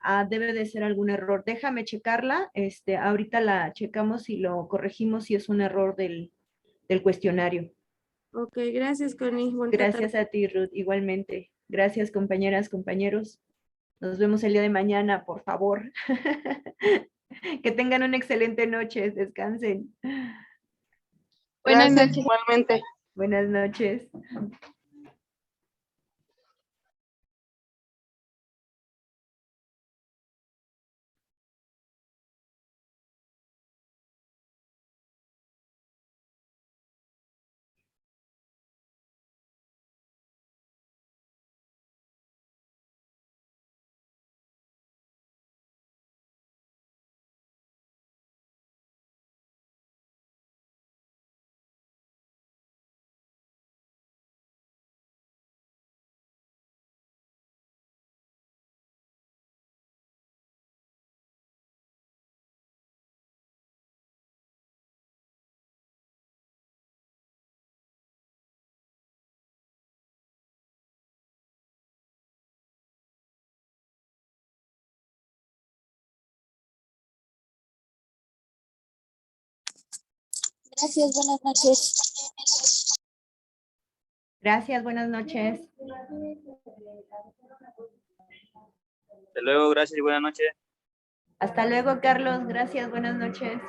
Ah, debe de ser algún error. Déjame checarla. Ahorita la checamos y lo corregimos si es un error del cuestionario. Ok, gracias, Connie. Bonita Gracias a ti, Ruth, igualmente. Gracias, compañeras, compañeros. Nos vemos el día de mañana, por favor. Que tengan una excelente noche. Descansen. Buenas noches igualmente. Buenas noches. Gracias, buenas noches. Gracias, buenas noches. Hasta luego, gracias y buenas noches. Hasta luego, Carlos. Gracias, buenas noches.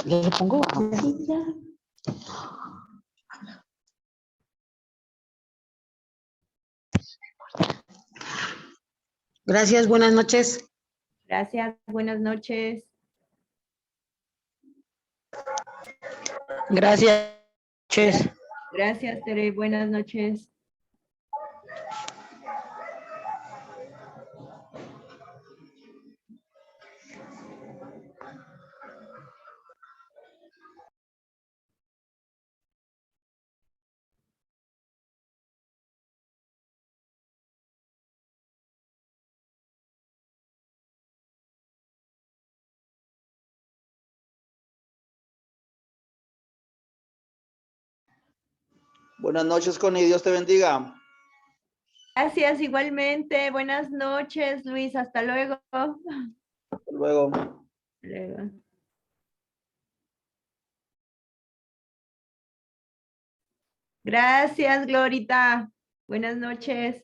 Le pongo. Gracias, buenas noches. Gracias, buenas noches. Gracias. Gracias, Tere. Buenas noches. Buenas noches, Connie. Dios te bendiga. Gracias, igualmente. Buenas noches, Luis. Hasta luego. Hasta luego. Hasta luego. Gracias, Glorita. Buenas noches.